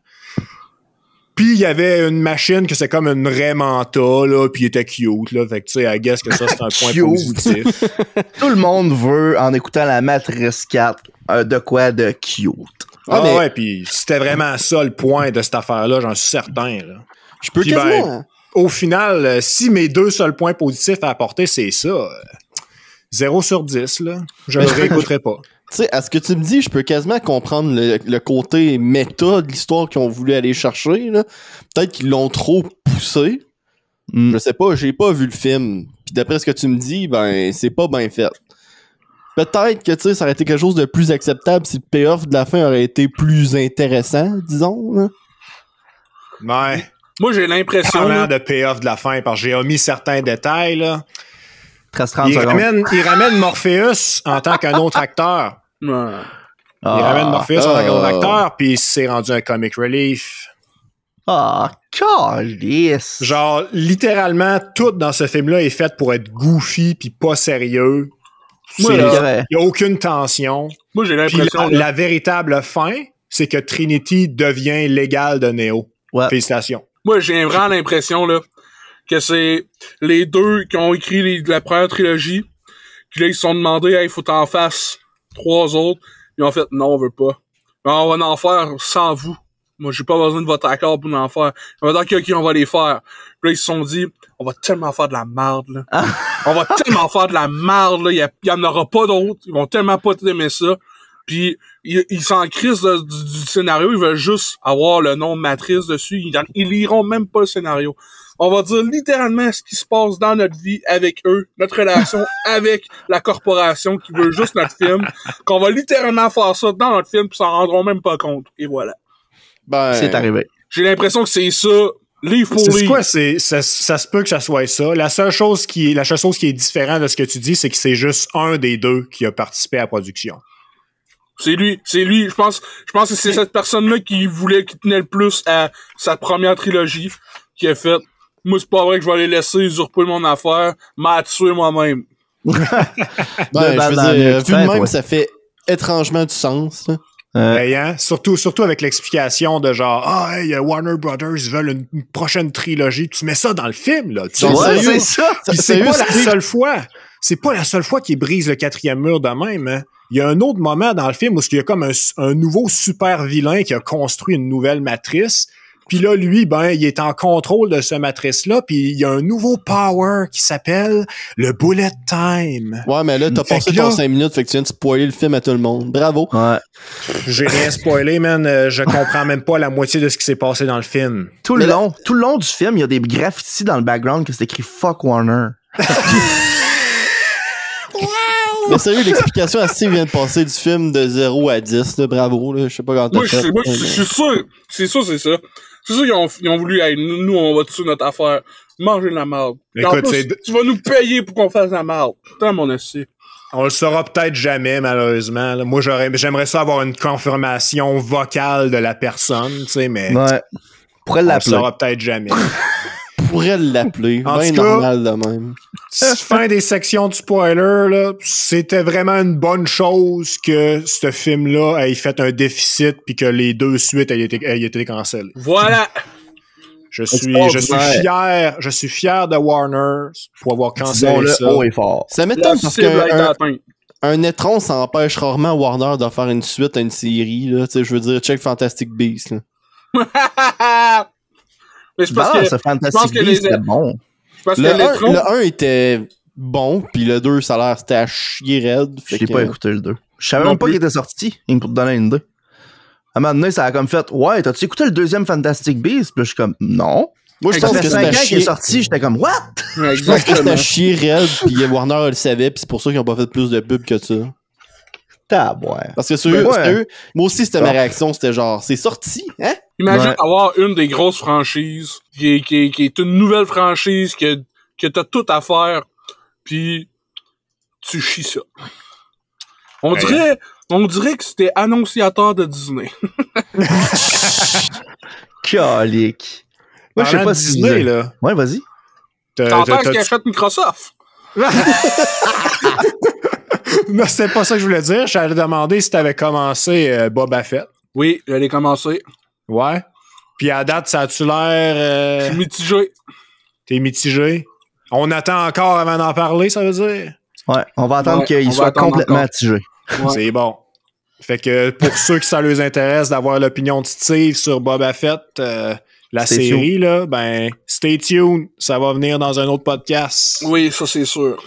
Puis, il y avait une machine que c'est comme une vraie manta, là, puis il était cute, là. Fait que, tu sais, I guess que ça, c'est un point positif. Tout le monde veut, en écoutant la Matrice 4, de quoi de cute. Ouais, puis c'était vraiment ça le point de cette affaire-là, j'en suis certain, là. Je peux quasiment... au final, si mes 2 seuls points positifs à apporter, c'est ça... 0 sur 10, là. Je ne réécouterai pas. Tu sais, à ce que tu me dis, je peux quasiment comprendre le côté méta de l'histoire qu'ils ont voulu aller chercher, là. Peut-être qu'ils l'ont trop poussé. Je sais pas, j'ai pas vu le film. Puis d'après ce que tu me dis, ben, c'est pas bien fait. Peut-être que, tu sais, ça aurait été quelque chose de plus acceptable si le payoff de la fin aurait été plus intéressant, disons, là. Ouais. Moi, j'ai l'impression... Parlant de payoff de la fin, parce que j'ai omis certains détails, là. Il ramène Morpheus en tant qu'un autre acteur. Il ramène Morpheus en tant qu'un autre acteur, puis c'est rendu un comic relief. Calice! Genre, littéralement, tout dans ce film-là est fait pour être goofy puis pas sérieux. Il n'y a aucune tension. Moi, j'ai l'impression... La véritable fin, c'est que Trinity devient l'égal de Neo. Ouais. Félicitations. Moi, j'ai vraiment l'impression, là, que c'est les deux qui ont écrit la première trilogie, puis là, ils se sont demandé, hey, faut t'en fasses 3 autres. Ils ont fait, non, on veut pas. Alors, on va en faire sans vous. Moi, j'ai pas besoin de votre accord pour en faire. On va dire, OK, on va les faire. Puis là, ils se sont dit, on va tellement faire de la merde, là. On va tellement faire de la merde, là. Il y en aura pas d'autres. Ils vont tellement pas aimer ça. Puis, ils s'en crissent du scénario. Ils veulent juste avoir le nom Matrice dessus. Ils liront même pas le scénario. On va dire littéralement ce qui se passe dans notre vie avec eux, notre relation avec la corporation qui veut juste notre film, qu'on va littéralement faire ça dans notre film, puis s'en rendront même pas compte. Et voilà. Ben, C'est arrivé. J'ai l'impression que c'est ça, livre pour C'est livre. quoi? Ça se peut que ça soit ça. La seule chose qui est différente de ce que tu dis, c'est que c'est juste un des deux qui a participé à la production. C'est lui. Je pense que c'est cette personne-là qui tenait le plus à sa première trilogie, qui a fait, moi, c'est pas vrai que je vais les laisser usurper mon affaire, m'a tué moi-même. ben, je veux dire, vu de même, ça fait étrangement du sens, là. Hein? Surtout avec l'explication de genre, hey, Warner Brothers, ils veulent une prochaine trilogie. Tu mets ça dans le film, là. Tu Ouais, c'est ça. Puis c'est pas la seule fois. C'est pas la seule fois qu'il brise le 4e mur de même, hein. Il y a un autre moment dans le film où il y a comme un nouveau super vilain qui a construit une nouvelle matrice. Puis là, lui, ben, il est en contrôle de ce matrice-là, puis il y a un nouveau power qui s'appelle le Bullet Time. Ouais, mais là, t'as passé ton 5 minutes, fait que tu viens de spoiler le film à tout le monde. Bravo. Ouais. J'ai rien spoilé, man. Je comprends même pas la moitié de ce qui s'est passé dans le film. Tout le long du film, il y a des graffitis dans le background que c'est écrit Fuck Warner. Mais sérieux, l'explication assez vient de passer du film de 0 à 10, là. Bravo, là. Je sais pas quand t'as fait. Moi, je suis sûr. C'est ça. C'est sûr qu'ils ont voulu, hey, nous, on va tuer notre affaire. Manger de la merde. Écoute, plus, tu vas nous payer pour qu'on fasse de la merde. Putain, mon essai. On le saura peut-être jamais, malheureusement. Là. Moi, j'aimerais ça avoir une confirmation vocale de la personne, tu sais, mais Ouais. Pourrait on le l'appeler. saura peut-être jamais. Pourrait l'appeler. En Ben tout cas, normal de même. Fin des sections de spoiler, là, c'était vraiment une bonne chose que ce film-là ait fait un déficit puis que les 2 suites aient été cancellées. Voilà. Je suis fier de Warner pour avoir cancellé ça. haut et fort. Ça La m'étonne parce cible a été qu'un atteinte. étron, ça empêche rarement Warner de faire une suite à une série, là. Tu sais, je veux dire, check Fantastic Beasts, là. Mais c'est parce que, ce je pense Fantastic que Beasts, c'était bon. parce que Le 1 était bon, puis le 2, ça a l'air, c'était à chier raide. Je l'ai pas écouté le 2. Je savais Non même pas plus. qu'il était sorti, pour te donner une idée. À un moment donné, ça a comme fait, ouais, t'as-tu écouté le 2e Fantastic Beasts? Puis là, je suis comme, non. Moi, je Ça pense fait que 5 c'était ans qu'il est chier. sorti, j'étais comme, what? Je pense que Exactement. c'était chier raide, puis Warner le savait, puis c'est pour ça qu'ils ont pas fait plus de pub que ça. Tabouère. Parce que sérieux, Ouais. sérieux, moi aussi, c'était ma réaction, c'était genre, c'est sorti, hein? Imagine Ouais. avoir une des grosses franchises qui est une nouvelle franchise que t'as tout à faire, puis tu chies ça. On dirait que c'était annonciateur de Disney. Calique. Moi, je sais Parlant pas de si Disney, là. Ouais, vas-y. T'entends ce qu'achète Microsoft? Non, c'était pas ça que je voulais dire. J'allais demander si t'avais commencé Boba Fett. Oui, j'allais commencer. Ouais. Puis à date, ça a-tu Je l'air... suis mitigé. T'es mitigé? On attend encore avant d'en parler, ça veut dire? Ouais, on va attendre Ouais, qu'il on va soit attendre complètement encore. attigé. Ouais. C'est bon. Fait que pour ceux qui ça les intéresse d'avoir l'opinion de Steve sur Boba Fett, la Stay série, là, ben, stay tuned. Ça va venir dans un autre podcast. Oui, ça c'est sûr.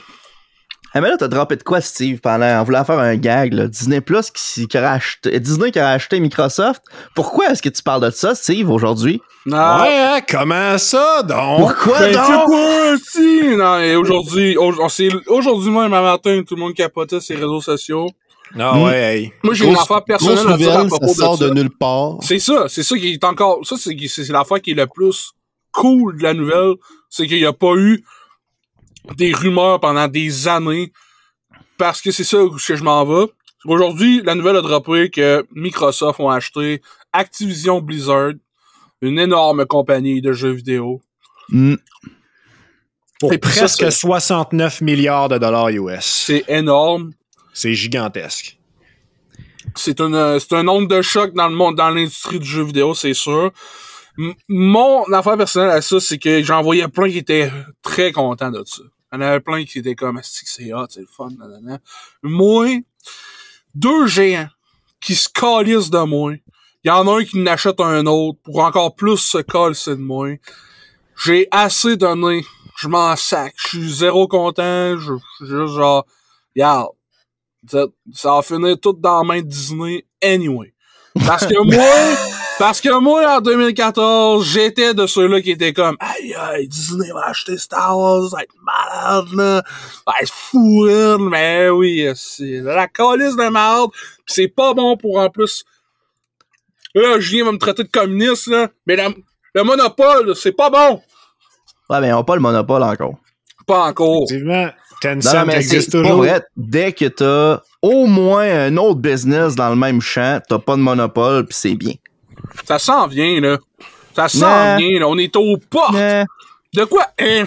Ah, mais là, t'as droppé de quoi, Steve, on voulait faire un gag, là. Disney Plus qui aurait acheté, Disney qui aurait acheté Microsoft. Pourquoi est-ce que tu parles de ça, Steve, aujourd'hui? Non. Ouais, hein, comment ça, donc? Pourquoi Ben, c'est donc? quoi, si? Non, et aujourd'hui même à matin, tout le monde capotait sur les réseaux sociaux. Ah ouais, hey. Moi, j'ai une Grosse- affaire personnelle grosse à dire à nouvelle, propos ça sort de ça. de nulle part. C'est ça qui est encore, ça, c'est l'affaire qui est le plus cool de la nouvelle. C'est qu'il n'y a pas eu des rumeurs pendant des années. Parce que c'est ça où je m'en vais. Aujourd'hui, la nouvelle a droppé que Microsoft ont acheté Activision Blizzard, une énorme compagnie de jeux vidéo. Pour Et puis ça, presque c'est- 69 milliards de dollars US. C'est énorme. C'est gigantesque. c'est un onde de choc dans le monde, dans l'industrie du jeu vidéo, c'est sûr. Mon affaire personnelle à ça, c'est que j'en voyais plein qui étaient très contents de ça. Il y en avait plein qui étaient comme, c'est hot, c'est le fun, nanana. Moi, 2 géants qui se calissent de moi. Il y en a un qui n'achète un autre pour encore plus se calisser de moi. J'ai assez donné. Je m'en sac. Je suis zéro content. Je suis juste genre, regarde, ça va finir tout dans la main de Disney anyway. Parce que moi, en 2014, j'étais de ceux-là qui étaient comme, aïe, Disney va acheter Star Wars, ça va être malade, là. Ça va être fou, là. Mais oui, c'est la calice de merde. Pis c'est pas bon pour, en plus, là, Julien va me traiter de communiste, là. Mais le monopole, c'est pas bon. Ouais, mais on n'a pas le monopole encore. Pas encore. Effectivement, Non, Tencent mais existe c'est pas toujours. vrai. Dès que t'as au moins un autre business dans le même champ, t'as pas de monopole, pis c'est bien. Ça s'en vient, là. Ça s'en vient, là. On est aux portes. De quoi? Hein?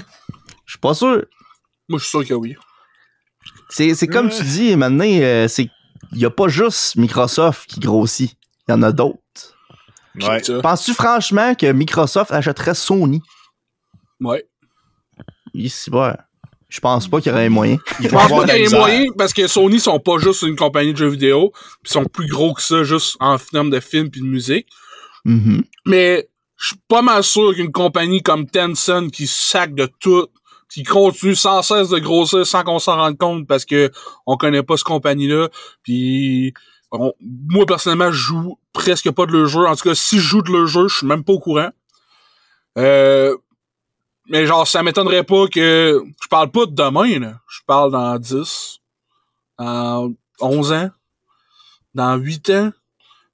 Je suis pas sûr. Moi, je suis sûr que oui. C'est comme tu dis, maintenant, c'est il y a pas juste Microsoft qui grossit. Il y en a d'autres. Ouais. Penses-tu franchement que Microsoft achèterait Sony? Ouais. Ici, ouais. Je pense pas qu'il y aurait un moyen. Je pense pas qu'il y ait moyen parce que Sony sont pas juste une compagnie de jeux vidéo, pis sont plus gros que ça juste en termes de films pis de musique. Mm-hmm. Mais je suis pas mal sûr qu'une compagnie comme Tencent qui sac de tout, qui continue sans cesse de grossir sans qu'on s'en rende compte parce que on connaît pas cette compagnie-là, puis moi personnellement je joue presque pas de leur jeu. En tout cas, si je joue de leur jeu, je suis même pas au courant. Mais genre, ça m'étonnerait pas que... Je parle pas de demain, là. Je parle dans 10, dans 11 ans, dans 8 ans.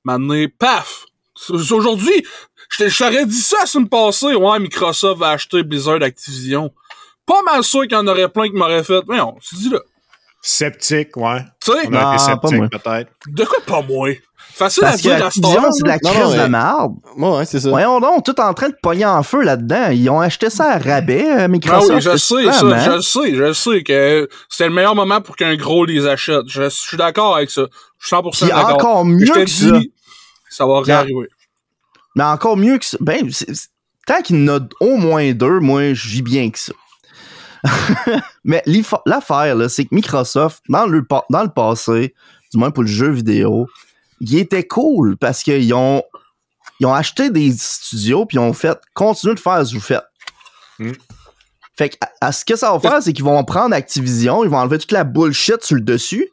Maintenant, paf! Aujourd'hui, je t'aurais dit ça la semaine passée. Ouais, Microsoft va acheter Blizzard Activision. Pas mal sûr qu'il y en aurait plein qui m'auraient fait. Mais on s'est dit là. Sceptique, ouais. Tu sais, On a été Non, pas moi. sceptique, peut-être. de quoi pas moi? Facile Parce à que dire à ce temps-là. Activision, c'est de la Non, crise mais- de merde. Ouais, c'est ça. Voyons donc, tout en train de pogner en feu là-dedans. Ils ont acheté ça à rabais, Ah Microsoft. oui, je sais clairement. ça, je sais que c'était le meilleur moment pour qu'un gros les achète. Je suis d'accord avec ça. Je suis 100% Puis d'accord. encore Mais mieux je te que ça. dis, ça va réarriver. Mais encore mieux que ça. Ben, tant qu'il y en a au moins 2, moi, je vis bien que ça. Mais l'affaire, là, c'est que Microsoft, dans le passé, du moins pour le jeu vidéo, il était cool parce qu'ils ont acheté des studios puis ils ont fait continuer de faire ce que vous faites. Mm. Fait que ce que ça va faire, c'est qu'ils vont prendre Activision, ils vont enlever toute la bullshit sur le dessus,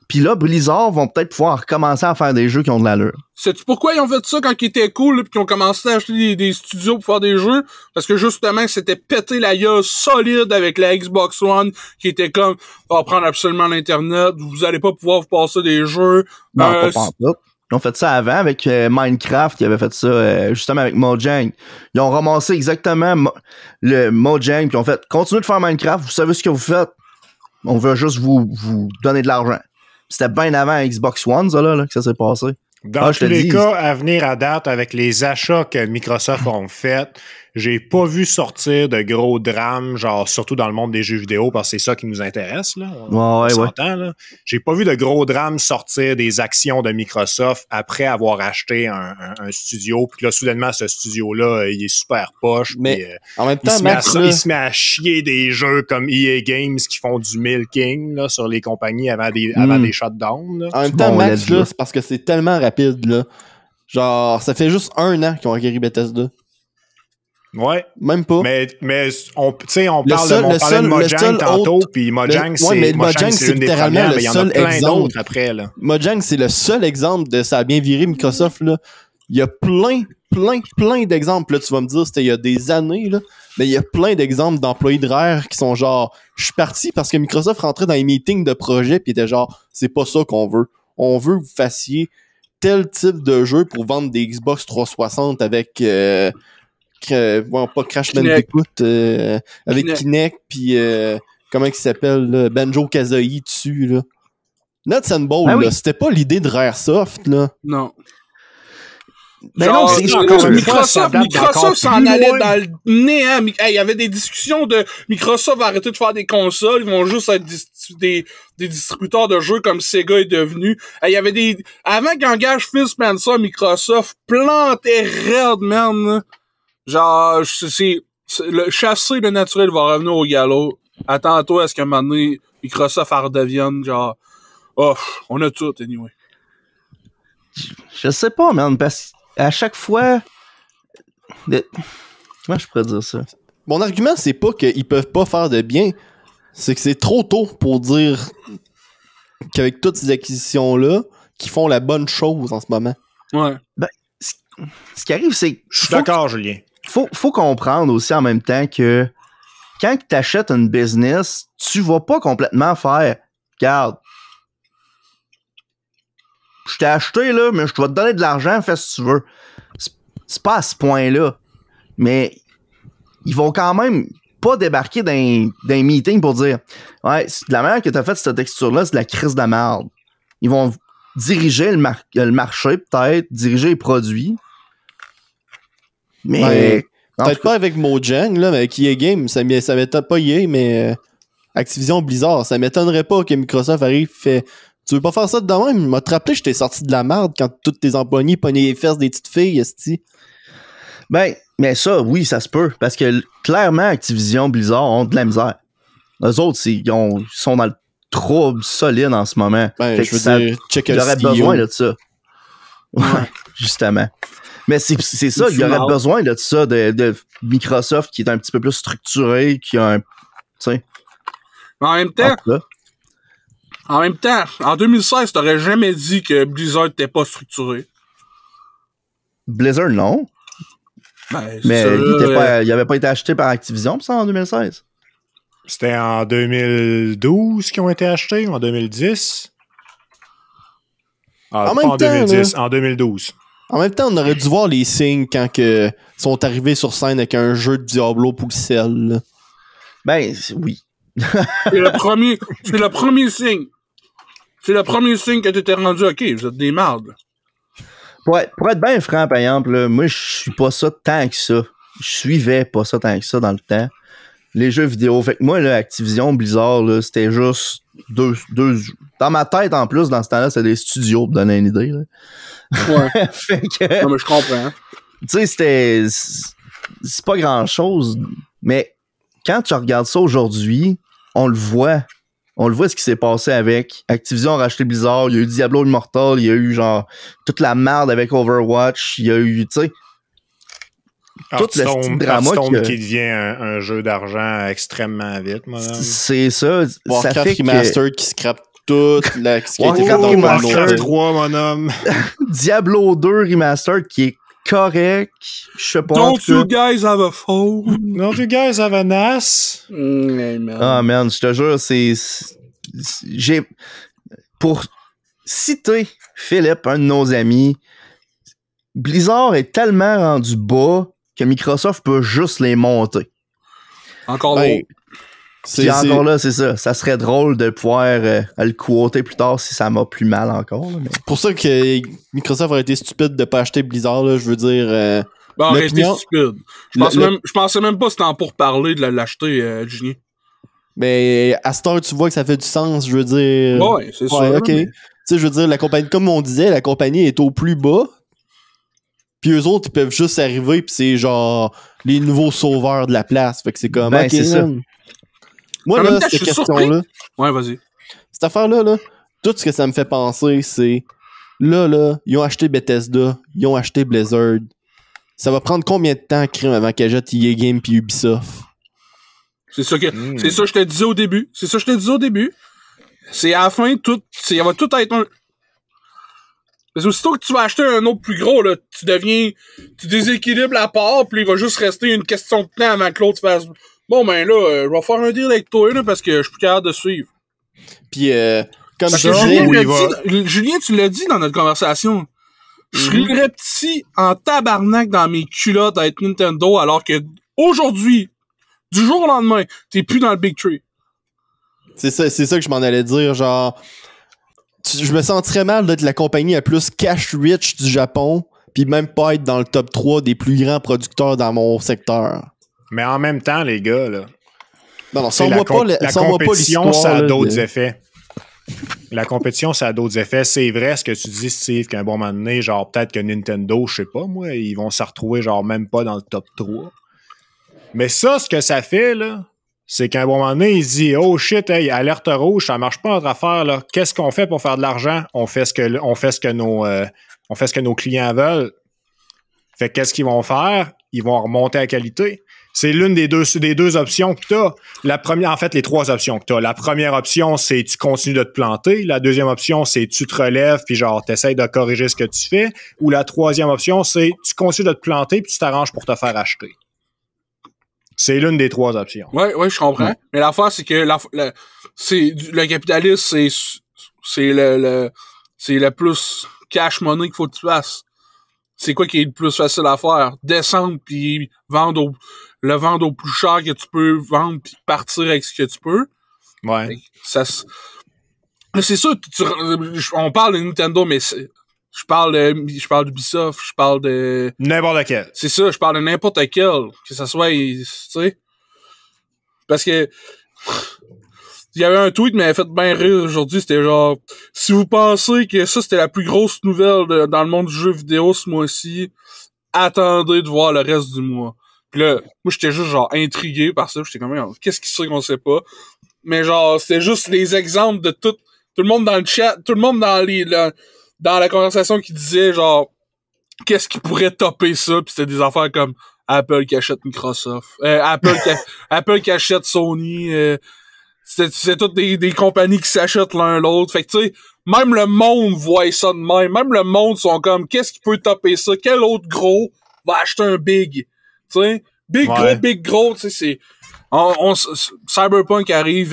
puis là, Blizzard vont peut-être pouvoir recommencer à faire des jeux qui ont de l'allure. Sais-tu pourquoi ils ont fait ça quand ils étaient cool, pis qu'ils ont commencé à acheter des studios pour faire des jeux? Parce que justement, c'était pété la gueule solide avec la Xbox One, qui était comme, on va prendre absolument l'Internet, vous allez pas pouvoir vous passer des jeux. Non, pas pantoute. Ils ont fait ça avant avec Minecraft, qui avait fait ça justement avec Mojang. Ils ont ramassé exactement le Mojang, puis ils ont fait continuez de faire Minecraft, vous savez ce que vous faites. On veut juste vous donner de l'argent. C'était bien avant Xbox One, ça, là, que ça s'est passé. Dans je te tous les dis. cas, à venir à date, avec les achats que Microsoft ont fait, j'ai pas vu sortir de gros drames, genre surtout dans le monde des jeux vidéo, parce que c'est ça qui nous intéresse, là. On s'entend, là. J'ai pas vu de gros drames sortir des actions de Microsoft après avoir acheté un studio, puis là, soudainement, ce studio-là, il est super poche, Mais puis, en même il, temps, se met Max, à, là, il se met à chier des jeux comme EA Games qui font du milking là, sur les compagnies avant des shutdowns. Là. en même temps, Bon, Max, let's là, go. c'est parce que c'est tellement rapide, là. Genre, ça fait juste 1 an qu'ils ont acquis Bethesda. Ouais. Même pas. Mais on, tu sais, on Le parle seul- de, on le parlait de seul- le Mojang seul tantôt, autre- puis Mojang, ouais, c'est mais Mojang, c'est une des littéralement premières, le mais il y en a seul plein exemple. d'autres après, là. Mojang, c'est le seul exemple de ça a bien viré Microsoft, là. Il y a plein d'exemples. Là, tu vas me dire, c'était il y a des années, là. Mais il y a plein d'exemples d'employés de Rare qui sont genre, je suis parti parce que Microsoft rentrait dans les meetings de projet puis était genre, c'est pas ça qu'on veut. On veut que vous fassiez tel type de jeu pour vendre des Xbox 360 avec, pas Crash Kinect. Bandicoot, avec Kinect. Kinect puis comment il s'appelle, là, Banjo Kazooie dessus, là. Nuts and Bolts, Ah oui. là, c'était pas l'idée de Raresoft, là. Non. Ben non, c'est encore une fois, Microsoft, ça date d'encore Microsoft s'en plus allait loin. dans le néant. Il y avait des discussions de Microsoft va arrêter de faire des consoles, ils vont juste être des distributeurs de jeux comme Sega est devenu. Il y avait des... Avant qu'engage Phil Spencer, Microsoft plantait raide, man. Genre, c'est le chasser le naturel va revenir au galop. Attends-toi à ce qu'à un moment donné, Microsoft en redevienne, genre, oh, on a tout, anyway. Je sais pas, man, parce qu'à chaque fois... Comment je pourrais dire ça? Mon argument, c'est pas qu'ils peuvent pas faire de bien, c'est que c'est trop tôt pour dire qu'avec toutes ces acquisitions-là, qu'ils font la bonne chose en ce moment. Ouais. Ben, ce qui arrive, c'est... Je suis d'accord, Julien. Faut comprendre aussi en même temps que quand tu achètes une business, tu vas pas complètement faire « Regarde, je t'ai acheté, là, mais je vais te donner de l'argent, fais ce que tu veux. » C'est pas à ce point-là. Mais ils vont quand même pas débarquer d'un meeting pour dire « Ouais, de la manière que t'as fait cette texture-là, c'est de la crise de la merde. » Ils vont diriger le marché, peut-être, diriger les produits. Mais... Ouais, peut-être pas avec Mojang, là, mais avec EA Game, ça m'étonne pas EA, mais Activision Blizzard, ça m'étonnerait pas que Microsoft arrive fait « Tu veux pas faire ça de même? Il m'a te rappelé que j'étais sorti de la merde quand tous tes employés pognaient les fesses des petites filles, esti. » Ben, mais ça, oui, ça se peut. Parce que clairement, Activision Blizzard ont de la misère. Eux autres, ils sont dans le trouble solide en ce moment. Ben, je veux dire, check il y le aurait CEO. besoin de ça. Ouais, justement. Mais c'est ça, il y aurait besoin de ça, de Microsoft qui est un petit peu plus structuré, qui a un... Tu sais. En même temps, en 2016, t'aurais jamais dit que Blizzard n'était pas structuré. Blizzard, non. Ben, Mais ça, il avait pas été acheté par Activision, ça, en 2016. C'était en 2012 qu'ils ont été achetés, en 2010. Ah, En pas même en temps, 2010, là. en 2012. En même temps, on aurait dû voir les signes quand ils sont arrivés sur scène avec un jeu de Diablo Pixel. Là. Ben, oui. c'est le premier signe. C'est le premier signe que tu t'es rendu, OK, vous êtes des mardes. Pour être bien franc, par exemple, là, moi, je suis pas ça tant que ça. Je suivais pas ça tant que ça dans le temps. Les jeux vidéo. Fait que moi, là, Activision, Blizzard, là, c'était juste deux... Dans ma tête, en plus, dans ce temps-là, c'était des studios, pour donner une idée. Là. Ouais. Fait que... Non, mais je comprends. Tu sais, c'est pas grand-chose. Mais quand tu regardes ça aujourd'hui, on le voit. On le voit ce qui s'est passé avec Activision a racheté Blizzard, il y a eu Diablo Immortal, il y a eu genre toute la merde avec Overwatch, il y a eu, tu sais, tout le style drama qui devient un jeu d'argent extrêmement vite, madame. C'est ça. Warcraft ça fait Remastered qui scrape tout ce qui a été fait Warcraft dans Remastered. Remastered. 3, mon homme. Diablo 2 Remastered qui est correct, je sais pas. Don't you guys have a phone? Don't you guys have a NAS? Hey, man. Ah man, je te jure, j'ai pour citer Philippe, un de nos amis, Blizzard est tellement rendu bas que Microsoft peut juste les monter. Encore Ben, là. Puis encore là, c'est ça. Ça serait drôle de pouvoir le quoter plus tard si ça m'a plus mal encore. Là, mais... C'est pour ça que Microsoft aurait été stupide de pas acheter Blizzard, là, je veux dire. Ben, arrêtez l'opinion- stupide. Je pensais même pas que c'était en pour parler de l'acheter, Julien. Mais à cette heure, tu vois que ça fait du sens, je veux dire. Ouais, c'est sûr. Ok. mais- Tu sais, je veux dire, la compagnie, comme on disait, la compagnie est au plus bas. Puis eux autres, ils peuvent juste arriver, puis c'est genre les nouveaux sauveurs de la place. Fait que c'est comme, Ben, ok, c'est ça. man. Moi, En là, même temps, cette je suis question-là, Ouais, vas-y. cette affaire-là, là, tout ce que ça me fait penser, c'est là, ils ont acheté Bethesda, ils ont acheté Blizzard. Ça va prendre combien de temps, crime, avant qu'elle jette EA Game puis Ubisoft? C'est ça que je te disais au début. C'est à la fin, ça va tout être un... Parce que aussitôt que tu vas acheter un autre plus gros, là, tu déséquilibres la part, puis il va juste rester une question de temps avant que l'autre fasse... Bon, ben là, je vais faire un deal avec toi, là, parce que je suis plus capable de suivre. Puis, comme Parce je que disais, Julien, tu l'as dit dans notre conversation. Je serais petit en tabarnak dans mes culottes à être Nintendo, alors que aujourd'hui, du jour au lendemain, t'es plus dans le Big Tree. c'est ça que je m'en allais dire, genre, je me sentirais mal d'être la compagnie la plus cash rich du Japon, puis même pas être dans le top 3 des plus grands producteurs dans mon secteur. Mais en même temps, les gars, là, Non, c'est la compétition, ça a d'autres de... effets. La compétition, ça a d'autres effets. C'est vrai ce que tu dis, Steve, qu'à un bon moment donné, genre, peut-être que Nintendo, je sais pas, moi, ils vont se retrouver, genre, même pas dans le top 3. Mais ça, ce que ça fait, là, c'est qu'à un bon moment donné, il se dit, oh shit, hey, alerte rouge, ça marche pas notre affaire, là. Qu'est-ce qu'on fait pour faire de l'argent? On fait ce que nos clients veulent. Fait qu'est-ce qu'ils vont faire? Ils vont remonter la qualité. C'est l'une des deux options que tu as. La première, en fait, les trois options que tu as. La première option, c'est tu continues de te planter. La deuxième option, c'est tu te relèves puis genre t'essayes de corriger ce que tu fais. Ou la troisième option, c'est tu continues de te planter puis tu t'arranges pour te faire acheter. C'est l'une des trois options. Ouais, je comprends. Mais l'affaire, c'est que le capitalisme, c'est le plus cash money qu'il faut que tu fasses. C'est quoi qui est le plus facile à faire? Descendre puis le vendre au plus cher que tu peux vendre puis partir avec ce que tu peux. Ouais. C'est sûr, on parle de Nintendo, mais je parle d'Ubisoft, je parle de... N'importe quel. C'est ça, je parle de n'importe quel. Que ça soit, tu sais... Parce que... Il y avait un tweet qui m'avait fait bien rire aujourd'hui, c'était genre... Si vous pensez que ça, c'était la plus grosse nouvelle dans le monde du jeu vidéo ce mois-ci, attendez de voir le reste du mois. Puis là, moi, j'étais juste genre intrigué par ça. J'étais comme, qu'est-ce qui serait qu'on sait pas? Mais genre, c'était juste les exemples de tout le monde dans le chat, tout le monde dans la conversation qui disait genre qu'est-ce qui pourrait topper ça, puis c'était des affaires comme Apple qui achète Microsoft, Apple qui achète Sony, c'est toutes des compagnies qui s'achètent l'un l'autre. Fait que tu sais, même le monde voit ça de même le monde sont comme qu'est-ce qui peut topper ça, quel autre gros va acheter un big, tu sais, big gros, tu sais, c'est Cyberpunk arrive,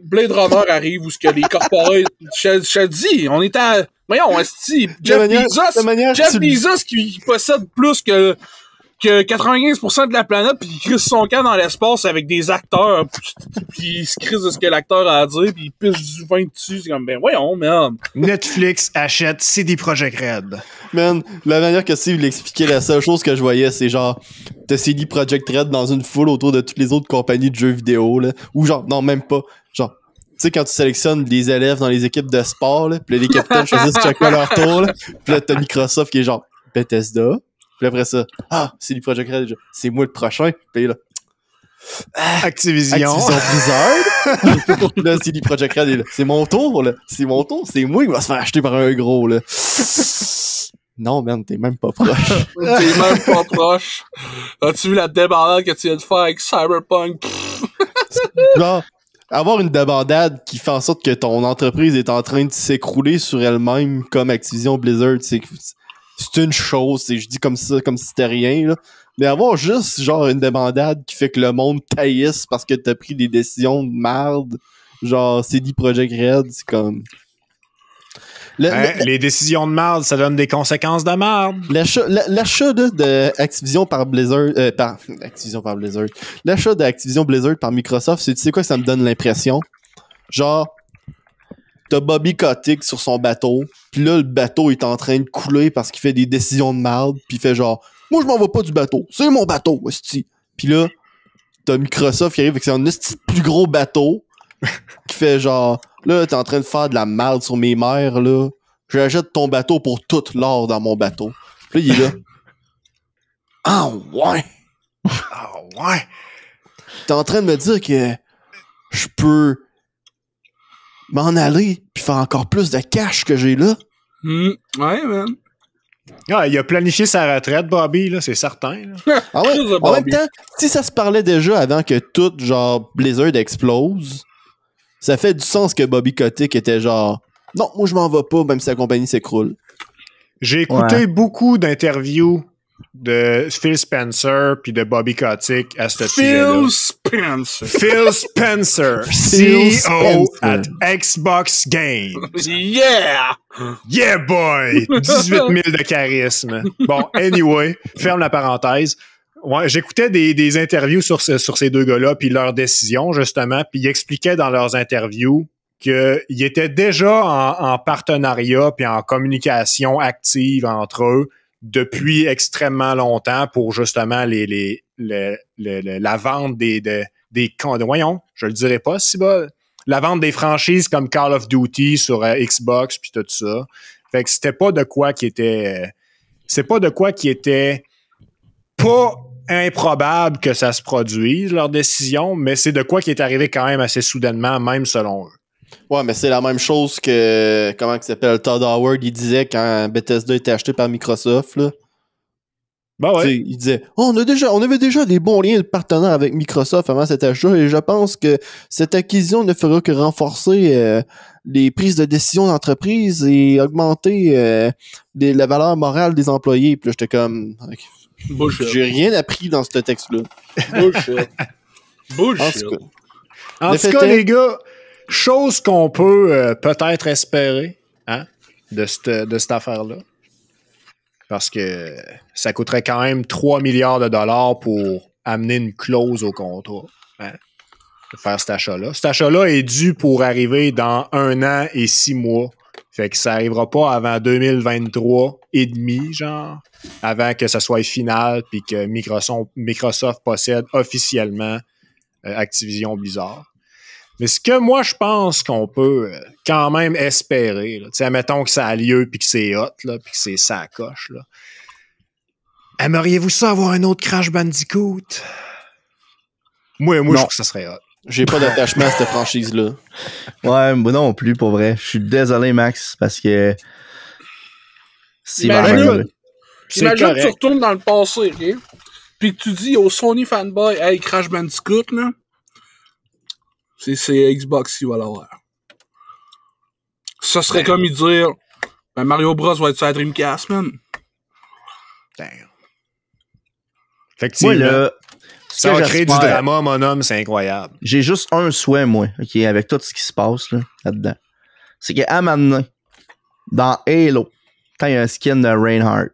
Blade Runner arrive où ce que les corporate, je te dis, on est à, voyons, esti, Jeff Bezos qui possède plus que 95% de la planète pis il crisse son camp dans l'espace avec des acteurs pis il se crisse de ce que l'acteur a à dire pis il piche du vin dessus, c'est comme, ben voyons, man. Netflix achète CD Projekt Red. Man, la manière que Steve l'expliquait, la seule chose que je voyais, c'est genre, t'as CD Projekt Red dans une foule autour de toutes les autres compagnies de jeux vidéo, là. Ou genre, non, même pas. Genre, tu sais, quand tu sélectionnes des élèves dans les équipes de sport, là, pis là, les capitaines choisissent chacun leur tour, là. Pis là, t'as Microsoft qui est genre, Bethesda. Puis après ça, CD Projekt Red, c'est moi le prochain. Puis là, Activision Blizzard. Là, CD Projekt Red est là. C'est mon tour, là. C'est moi qui va se faire acheter par un gros, là. Non, man, t'es même pas proche. T'es même pas proche. As-tu vu la débandade que tu viens de faire avec Cyberpunk? Genre, avoir une débandade qui fait en sorte que ton entreprise est en train de s'écrouler sur elle-même comme Activision Blizzard, c'est une chose, je dis comme ça, comme si c'était rien, là. Mais avoir juste, genre, une débandade qui fait que le monde taillisse parce que t'as pris des décisions de merde, genre, CD Projekt Red, c'est comme... Les décisions de merde, ça donne des conséquences de merde. L'achat de Activision par Blizzard, l'achat d'Activision Blizzard par Microsoft, tu sais quoi, ça me donne l'impression? Genre, t'as Bobby Kotick sur son bateau, pis là, le bateau est en train de couler parce qu'il fait des décisions de merde, pis il fait genre, moi, je m'en vais pas du bateau, c'est mon bateau, hostie. Pis là, t'as Microsoft qui arrive avec son hostie plus gros bateau, qui fait genre, là, t'es en train de faire de la merde sur mes mers, là, j'achète ton bateau pour tout l'or dans mon bateau. Pis là, il est là. Ah ouais! Ah ouais! T'es en train de me dire que je peux m'en aller pis faire encore plus de cash que j'ai là? Ouais, man. Ah, il a planifié sa retraite, Bobby, là, c'est certain. Là. Ah ouais? En même temps, si ça se parlait déjà avant que tout, genre, Blizzard explose, ça fait du sens que Bobby Kotick était genre, non, moi je m'en vais pas, même si la compagnie s'écroule. J'ai écouté beaucoup d'interviews de Phil Spencer puis de Bobby Kotick à ce sujet-là. Phil Spencer, CEO at Xbox Games. Yeah! Yeah, boy! 18 000 de charisme. Bon, anyway, ferme la parenthèse. Ouais, j'écoutais des interviews sur ces deux gars-là puis leurs décisions, justement, puis ils expliquaient dans leurs interviews qu'ils étaient déjà en partenariat puis en communication active entre eux depuis extrêmement longtemps pour justement la vente voyons, je le dirais pas si bas, la vente des franchises comme Call of Duty sur Xbox puis tout ça. Fait que c'est pas de quoi qui était pas improbable que ça se produise, leur décision, mais c'est de quoi qui est arrivé quand même assez soudainement, même selon eux. Ouais, mais c'est la même chose que, comment il s'appelle, Todd Howard, il disait quand Bethesda était acheté par Microsoft, là. Ben ouais. Il disait, on avait déjà des bons liens de partenaires avec Microsoft avant cet achat et je pense que cette acquisition ne fera que renforcer les prises de décision d'entreprise et augmenter la valeur morale des employés. Puis là, j'étais comme, Bullshit. j'ai rien appris dans ce texte-là. Bullshit. Bullshit. En tout cas, les gars, chose qu'on peut peut-être espérer de cette affaire-là. Parce que ça coûterait quand même 3 milliards de dollars pour amener une clause au contrat. De faire cet achat-là. Cet achat-là est dû pour arriver dans 1 an et 6 mois. Fait que ça arrivera pas avant 2023 et demi, genre, avant que ça soit final puis que Microsoft possède officiellement Activision Blizzard. Mais ce que moi, je pense qu'on peut quand même espérer, tu sais, admettons que ça a lieu puis que c'est hot, là, puis que c'est ça coche, là. Aimeriez-vous ça avoir un autre Crash Bandicoot? Moi, je trouve que ça serait hot. J'ai pas d'attachement à cette franchise-là. Ouais, moi non plus, pour vrai. Je suis désolé, Max, parce que c'est Imagine, vraiment... imagine que correct. tu retournes dans le passé, ok? Puis que tu dis au Sony fanboy, hey, Crash Bandicoot, là, c'est Xbox qui va l'avoir. Ça serait comme y dire, ben Mario Bros va être sur la Dreamcast, man. Damn. Effectivement, Moi, là, ça va créer du drama, mon homme, c'est incroyable. j'ai juste un souhait, moi, ok, avec tout ce qui se passe là-dedans. C'est qu'à un moment donné, dans Halo, t'as un skin de Reinhardt.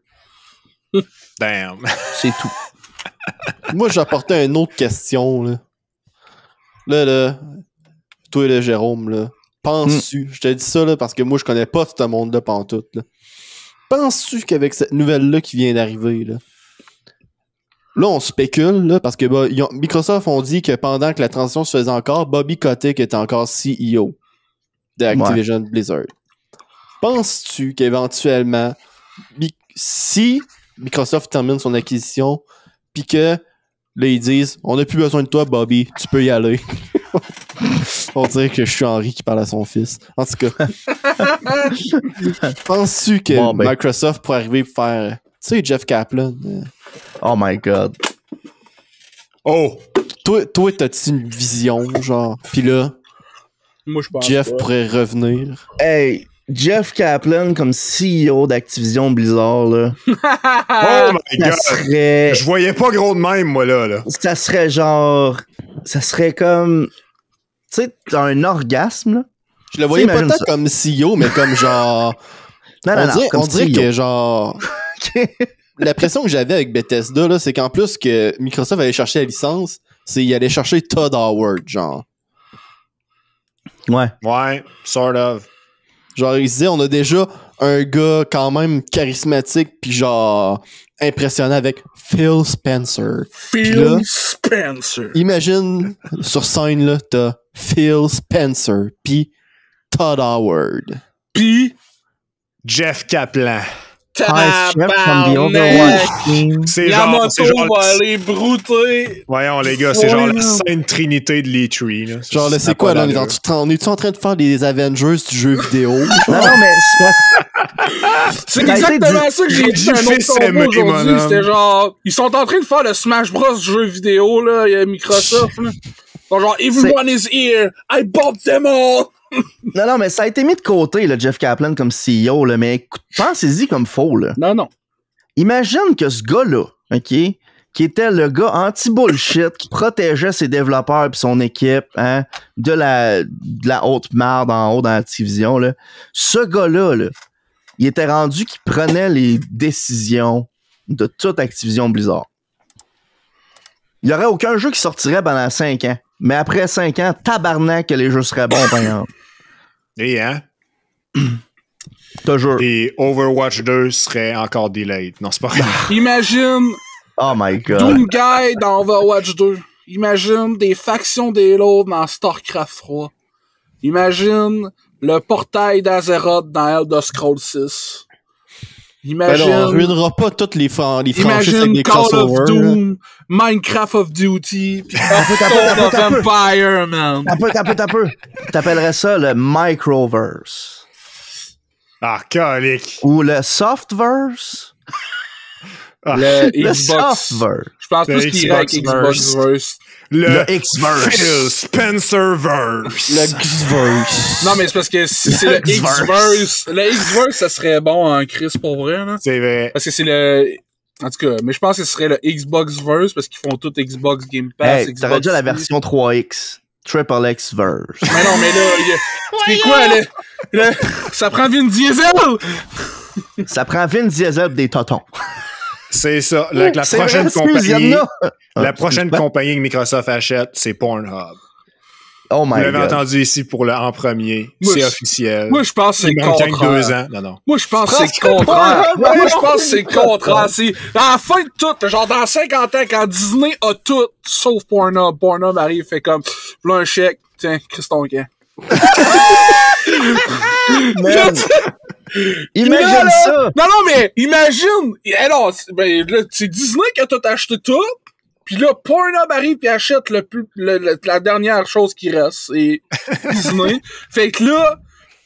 Damn. C'est tout. Moi, j'apportais une autre question, là. Là, toi, là, Jérôme, là, penses-tu, je te dis ça, là, parce que moi, je connais pas ce monde-là pantoute, là. Penses-tu qu'avec cette nouvelle-là qui vient d'arriver, là, on spécule, là, parce que Microsoft ont dit que pendant que la transition se faisait encore, Bobby Kotick était encore CEO d'Activision Blizzard. Penses-tu qu'éventuellement, si Microsoft termine son acquisition, puis que là, ils disent, on n'a plus besoin de toi, Bobby, tu peux y aller. On dirait que je suis Henri qui parle à son fils. En tout cas. Penses-tu que Microsoft pourrait arriver et faire, tu sais, Jeff Kaplan? Oh my God. Oh! Toi, t'as-tu une vision, genre? Pis là, Moi, je pense Jeff pas. pourrait revenir. Hey, Jeff Kaplan comme CEO d'Activision Blizzard, là. Oh my Ça God! serait... Je voyais pas gros de même, moi, là. Ça serait genre... Ça serait comme... Tu sais, t'as un orgasme, là. Je le voyais pas imagine tant ça. comme CEO, mais comme genre... Non, on dirait CEO. que genre... L'impression que j'avais avec Bethesda, là, c'est qu'en plus que Microsoft allait chercher la licence, c'est qu'il allait chercher Todd Howard, genre. Ouais. Ouais, sort of. Genre, il se disait, on a déjà un gars quand même charismatique pis genre impressionnant avec Phil Spencer. Phil là, Spencer. Imagine, sur scène, là, t'as Phil Spencer pis Todd Howard. Pis, Jeff Kaplan. Hi, Chef from the Overwatch team. C'est Yamato c'est genre va aller brouter. Voyons, les gars, c'est genre la sainte trinité de l'E3, là. Genre, là, Ça c'est n'a quoi, pas là? d'allure. On est-tu en train de faire des Avengers du jeu vidéo? Non, mais c'est C'est Ça a été exactement ça que j'ai dit à un fils autre aimé, combo mon aujourd'hui. homme. C'était genre, ils sont en train de faire le Smash Bros du jeu vidéo, là, il y a Microsoft, là. Ils sont genre, everyone is here, I bought them all! Non, mais ça a été mis de côté, là, Jeff Kaplan comme CEO, là, mais écoute, pensez-y comme faux, là. Non. Imagine que ce gars-là, OK, qui était le gars anti-bullshit, qui protégeait ses développeurs et son équipe, hein, de la haute marde en haut dans Activision, là. Ce gars-là, là, il était rendu qu'il prenait les décisions de toute Activision Blizzard. Il n'y aurait aucun jeu qui sortirait pendant 5 ans. Mais après 5 ans, tabarnak que les jeux seraient bons, par exemple. Et hein? Toujours. Et Overwatch 2 serait encore delayed. Non, c'est pas vrai. Imagine Oh my god. Doomguy dans Overwatch 2. Imagine des factions d'Halo dans StarCraft 3. Imagine le portail d'Azeroth dans Elder Scrolls 6. Imagine... Ben non, on ruinera pas toutes les franchises avec Imagine des Call crossovers. of Doom, Minecraft of Duty, pis Hearthstone of Empire, man. T'as peu. T'appellerais ça le Microverse. Ah, calique. Ou le Softverse. Le Le Xbox. Softverse. Je pense Le plus qu'il irait avec Xboxverse. Xboxverse. Le Xverse. Phil Spencerverse. Le Xverse. Non, mais c'est parce que si c'est le Xverse, le Xverse, ça serait bon en Chris pour vrai, là. C'est vrai. Parce que c'est le... En tout cas, mais je pense que ce serait le Xboxverse parce qu'ils font tout Xbox Game Pass. Hey, t'aurais déjà la version 3X. Triple X verse. Mais non, mais là, c'est quoi, ça prend Vin Diesel! Ça prend Vin Diesel pis des totons. C'est ça. La C'est prochaine vrai, excuse, compagnie, y'en a. la Ah, prochaine excuse. compagnie que Microsoft achète, c'est Pornhub. Oh Vous my l'avez god. entendu ici en premier. Moi, C'est je- officiel. Moi, je pense que c'est Il le manque rien que 2 contraire. ans. Non, non. Moi, je pense que c'est le contraire. Moi, je pense que c'est le contraire. C'est à la fin de tout, genre dans 50 ans, quand Disney a tout, sauf Pornhub, Pornhub arrive, fait comme, là, un chèque, tiens, Chris ton camp. Man. Imagine Là, là, ça. Non, mais imagine. Alors, c'est Disney qui a tout acheté tout. Puis là, Pornhub arrive et achète la dernière chose qui reste. C'est Disney. Fait que là,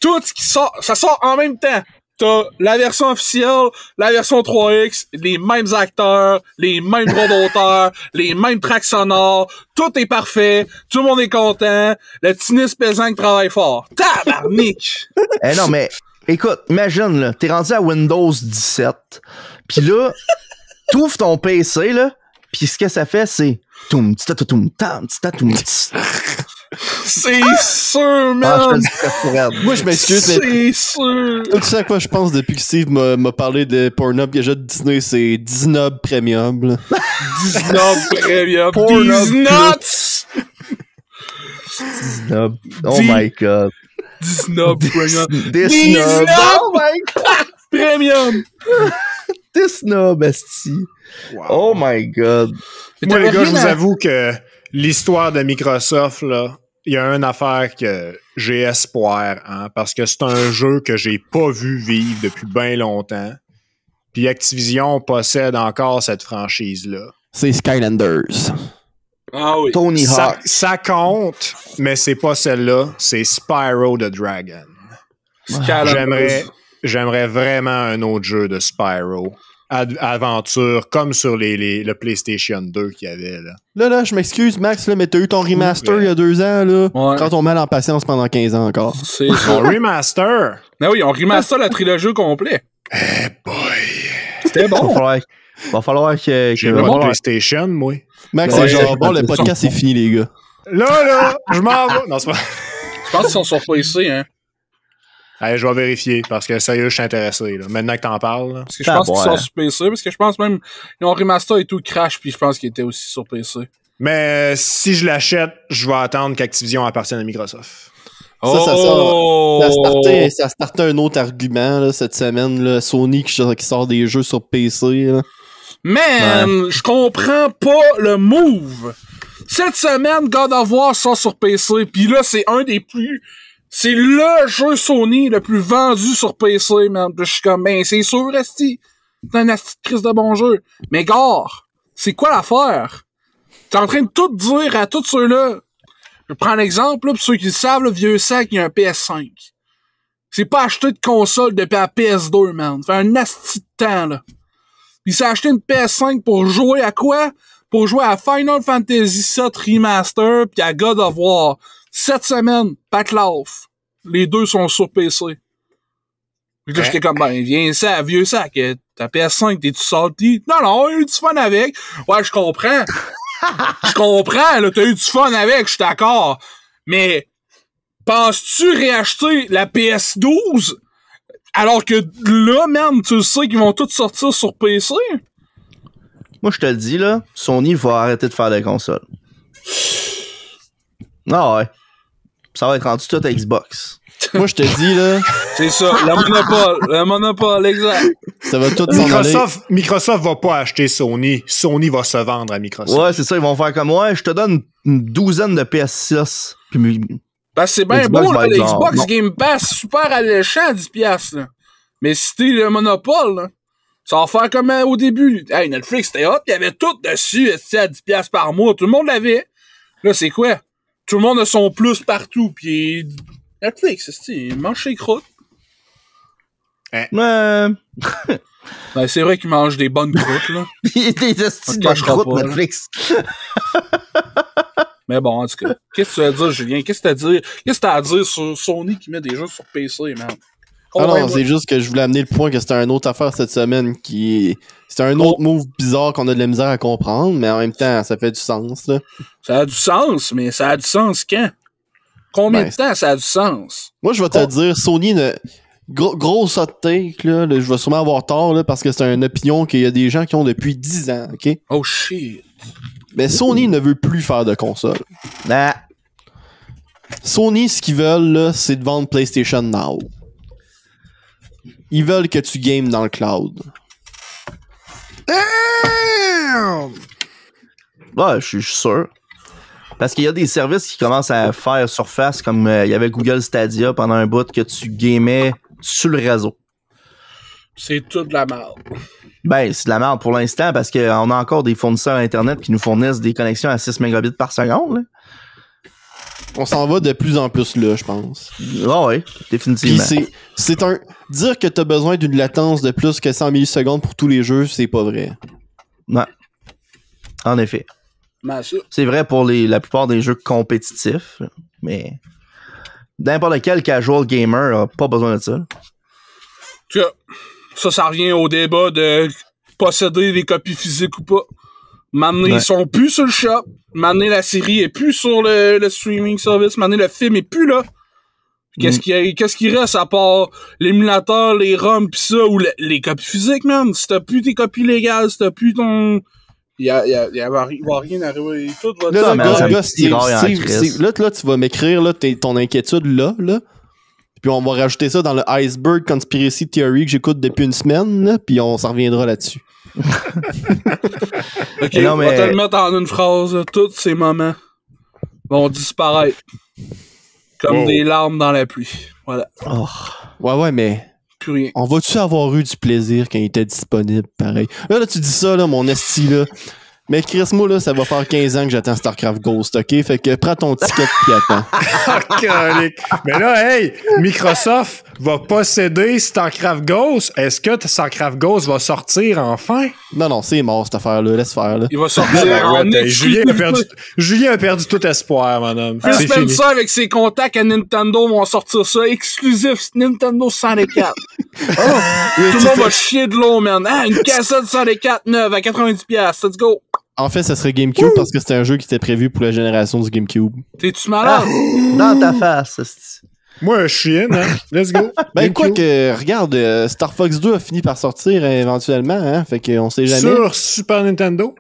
tout ce qui sort, ça sort en même temps. T'as la version officielle, la version 3X, les mêmes acteurs, les mêmes droits d'auteur, les mêmes tracks sonores, tout est parfait, tout le monde est content, le tennis pesant qui travaille fort. Tabarnak! Eh non, mais écoute, imagine, là, t'es rendu à Windows 17, pis là, t'ouvres ton PC, là, pis ce que ça fait, c'est toum, tita-toum, tam, tita-toum, tss. C'est sûr, Ah, je te man! le dis très pour elle. Moi, je m'excuse, mais C'est sûr! tout ça à quoi je pense depuis que Steve m'a parlé de Pornhub, il y a déjà Disney, c'est Disney Premium. Là. 19 premium. Pornhub 19! Snob. Oh my god. 19 premium. This 19 snob. Oh my god. premium! This snob, esti. Wow. Oh my god. Moi, les gars, je vous rien à- avoue que l'histoire de Microsoft, là, il y a une affaire que j'ai espoir, hein, parce que c'est un jeu que j'ai pas vu vivre depuis bien longtemps. Puis Activision possède encore cette franchise-là. C'est Skylanders. Ah oui. Tony Hawk. Ça compte, mais c'est pas celle-là, c'est Spyro the Dragon. J'aimerais vraiment un autre jeu de Spyro. Aventure, comme sur le PlayStation 2 qu'il y avait, là. Là, je m'excuse, Max, là, mais t'as eu ton remaster Ouais. il y a 2 ans, là. Ouais. Quand on met en patience pendant 15 ans encore. C'est Mon ça. remaster! Ah oui, on remaster la trilogie au complet. Boy! C'était bon. Va falloir que J'ai va pas de falloir- PlayStation, moi. Max, Ouais, c'est genre, bon, le c'est podcast est fini, les gars. Là, je m'en vais! Non, c'est pas... Je pense qu'ils sont sur PC, hein. Allez, je vais vérifier, parce que sérieux, je suis intéressé, là. Maintenant que t'en parles, là. Parce que je pense qu'ils ouais. sont sur PC, parce que je pense même, ils ont remaster et tout crash, puis je pense qu'ils étaient aussi sur PC. Mais si je l'achète, je vais attendre qu'Activision appartienne à Microsoft. Ça a starté un autre argument, là, cette semaine, là. Sony qui sort des jeux sur PC, là. Man, je comprends pas le move. Cette semaine, God of War sort sur PC, pis là, c'est un des plus... C'est le jeu Sony le plus vendu sur PC, man. Pis je suis comme, ben, c'est sûr, esti. C'est un esti de crise de bon jeu. Mais gare, c'est quoi l'affaire? T'es en train de tout dire à tous ceux-là. Je prends l'exemple, là, pis ceux qui le savent, le vieux sac, il y a un PS5. C'est pas acheté de console depuis la PS2, man. Ça fait un asti de temps, là. Il s'est acheté une PS5 pour jouer à quoi? Pour jouer à Final Fantasy VII Remaster pis à God of War. Cette semaine, Paclaf. Les deux sont sur PC. Puis là, j'étais comme, ben, viens ça, vieux sac. Ta PS5, t'es-tu salty? Non, j'ai eu du fun avec. Ouais, je comprends. Je comprends, là, t'as eu du fun avec, je suis d'accord. Mais, penses-tu réacheter la PS12? Alors que là, man, tu sais qu'ils vont tous sortir sur PC? Moi, je te le dis, là, Sony va arrêter de faire des consoles. Ah ouais. Ça va être rendu tout à Xbox. Moi, je te dis, là, C'est ça, le monopole, exact. ça va tout s'en aller. Microsoft va pas acheter Sony. Sony va se vendre à Microsoft. Ouais, c'est ça, ils vont faire comme, ouais, je te donne une douzaine de PS6. Puis, Parce que c'est bien Xbox beau, va là, être le genre, Xbox non. Game Pass, super alléchant à 10$, là. Mais si t'es le monopole, là, ça va faire comme au début. Hey, Netflix, c'était hot, il y avait tout dessus, à 10$ par mois. Tout le monde l'avait. Là, c'est quoi? Tout le monde a son plus partout, puis Netflix, il mange ses croûtes. ouais. Ben, c'est vrai qu'il mange des bonnes croûtes, là. Il y a des hosties de cachera croûte pas, Netflix. Mais bon, en tout cas, qu'est-ce que tu vas dire, Julien? Qu'est-ce que t'as à dire sur Sony qui met des jeux sur PC, man? Ah non, c'est juste que je voulais amener le point que c'était une autre affaire cette semaine c'était un autre move bizarre qu'on a de la misère à comprendre, mais en même temps, ça fait du sens, là. Ça a du sens, mais ça a du sens quand? Combien de temps ça a du sens? Moi, je vais te dire, Sony, grosse hot take, là, je vais sûrement avoir tort, là, parce que c'est une opinion qu'il y a des gens qui ont depuis 10 ans, OK? Oh shit. Mais Sony ne veut plus faire de console. Nah. Sony, ce qu'ils veulent, là, c'est de vendre PlayStation Now. Ils veulent que tu games dans le cloud. Ouais, je suis sûr. Parce qu'il y a des services qui commencent à faire surface, comme il y avait Google Stadia pendant un bout que tu gamais sur le réseau. C'est tout de la merde. Ben, c'est de la merde pour l'instant parce qu'on a encore des fournisseurs Internet qui nous fournissent des connexions à 6 mégabits par seconde. Là. On s'en va de plus en plus là, je pense. Ah ouais, définitivement. Puis c'est un... Dire que t'as besoin d'une latence de plus que 100 millisecondes pour tous les jeux, c'est pas vrai. Ouais. En effet. Mais ça. C'est vrai pour la plupart des jeux compétitifs, mais n'importe quel casual gamer a pas besoin de ça. En tout cas, ça revient au débat de posséder des copies physiques ou pas. Maintenant, ils sont plus sur le shop. Maintenant, la série est plus sur le streaming service. Maintenant, le film est plus là. Qu'est-ce qui reste à part l'émulateur, les ROM pis ça, ou les copies physiques, man? Si t'as plus tes copies légales, si t'as plus ton... Il va rien arriver. Tout va Là, Steve, là, tu vas m'écrire là, ton inquiétude là. Puis on va rajouter ça dans le Iceberg Conspiracy Theory que j'écoute depuis une semaine, là, puis on s'en reviendra là-dessus. Ok, non, on va te le mettre en une phrase. Là. Tous ces moments vont disparaître. Comme des larmes dans la pluie. Voilà. Oh. Ouais, mais... Plus rien. On va-tu avoir eu du plaisir quand il était disponible, pareil? Là, tu dis ça, là, mon esti, là. Mais Chris, moi, là, ça va faire 15 ans que j'attends StarCraft Ghost, OK? Fait que prends ton ticket pis attends. Mais là, hey, Microsoft va posséder StarCraft Ghost. Est-ce que StarCraft Ghost va sortir enfin? Non, c'est mort, cette affaire-là. Laisse faire, là. Il va sortir en Julien a perdu tout espoir, mon homme. Phil Spencer avec ses contacts à Nintendo vont sortir ça exclusif Nintendo 64. Tout le monde va chier de l'eau, man. Ah, une cassette 64 neuve à 90$. Let's go. En fait, ça serait GameCube parce que c'était un jeu qui était prévu pour la génération du GameCube. T'es-tu malade? Dans ta face, c'est... Moi, je suis in, hein. Let's go. Ben, quoi que, regarde, Star Fox 2 a fini par sortir éventuellement, hein. Fait qu'on sait jamais. Sur Super Nintendo?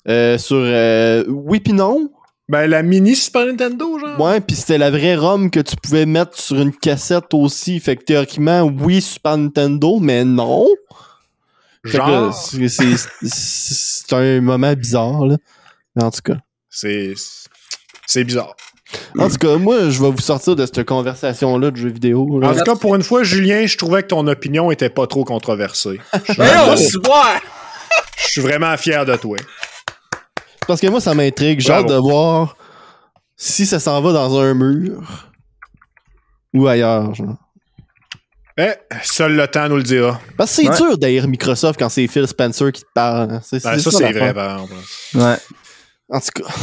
Oui pis non. Ben, la mini Super Nintendo, genre. Ouais, pis c'était la vraie ROM que tu pouvais mettre sur une cassette aussi. Fait que théoriquement, oui, Super Nintendo, mais non. Genre. C'est un moment bizarre, là. Mais en tout cas. C'est bizarre. En tout cas, moi, je vais vous sortir de cette conversation-là de jeux vidéo. Là. En tout cas, pour une fois, Julien, je trouvais que ton opinion était pas trop controversée. Je suis vraiment fier de toi. Parce que moi, ça m'intrigue. J'ai hâte de voir si ça s'en va dans un mur ou ailleurs, genre. Seul le temps nous le dira. Parce que c'est dur d'haïr Microsoft quand c'est Phil Spencer qui te parle. Hein. Ça, c'est vrai, par exemple. Ouais. En tout cas.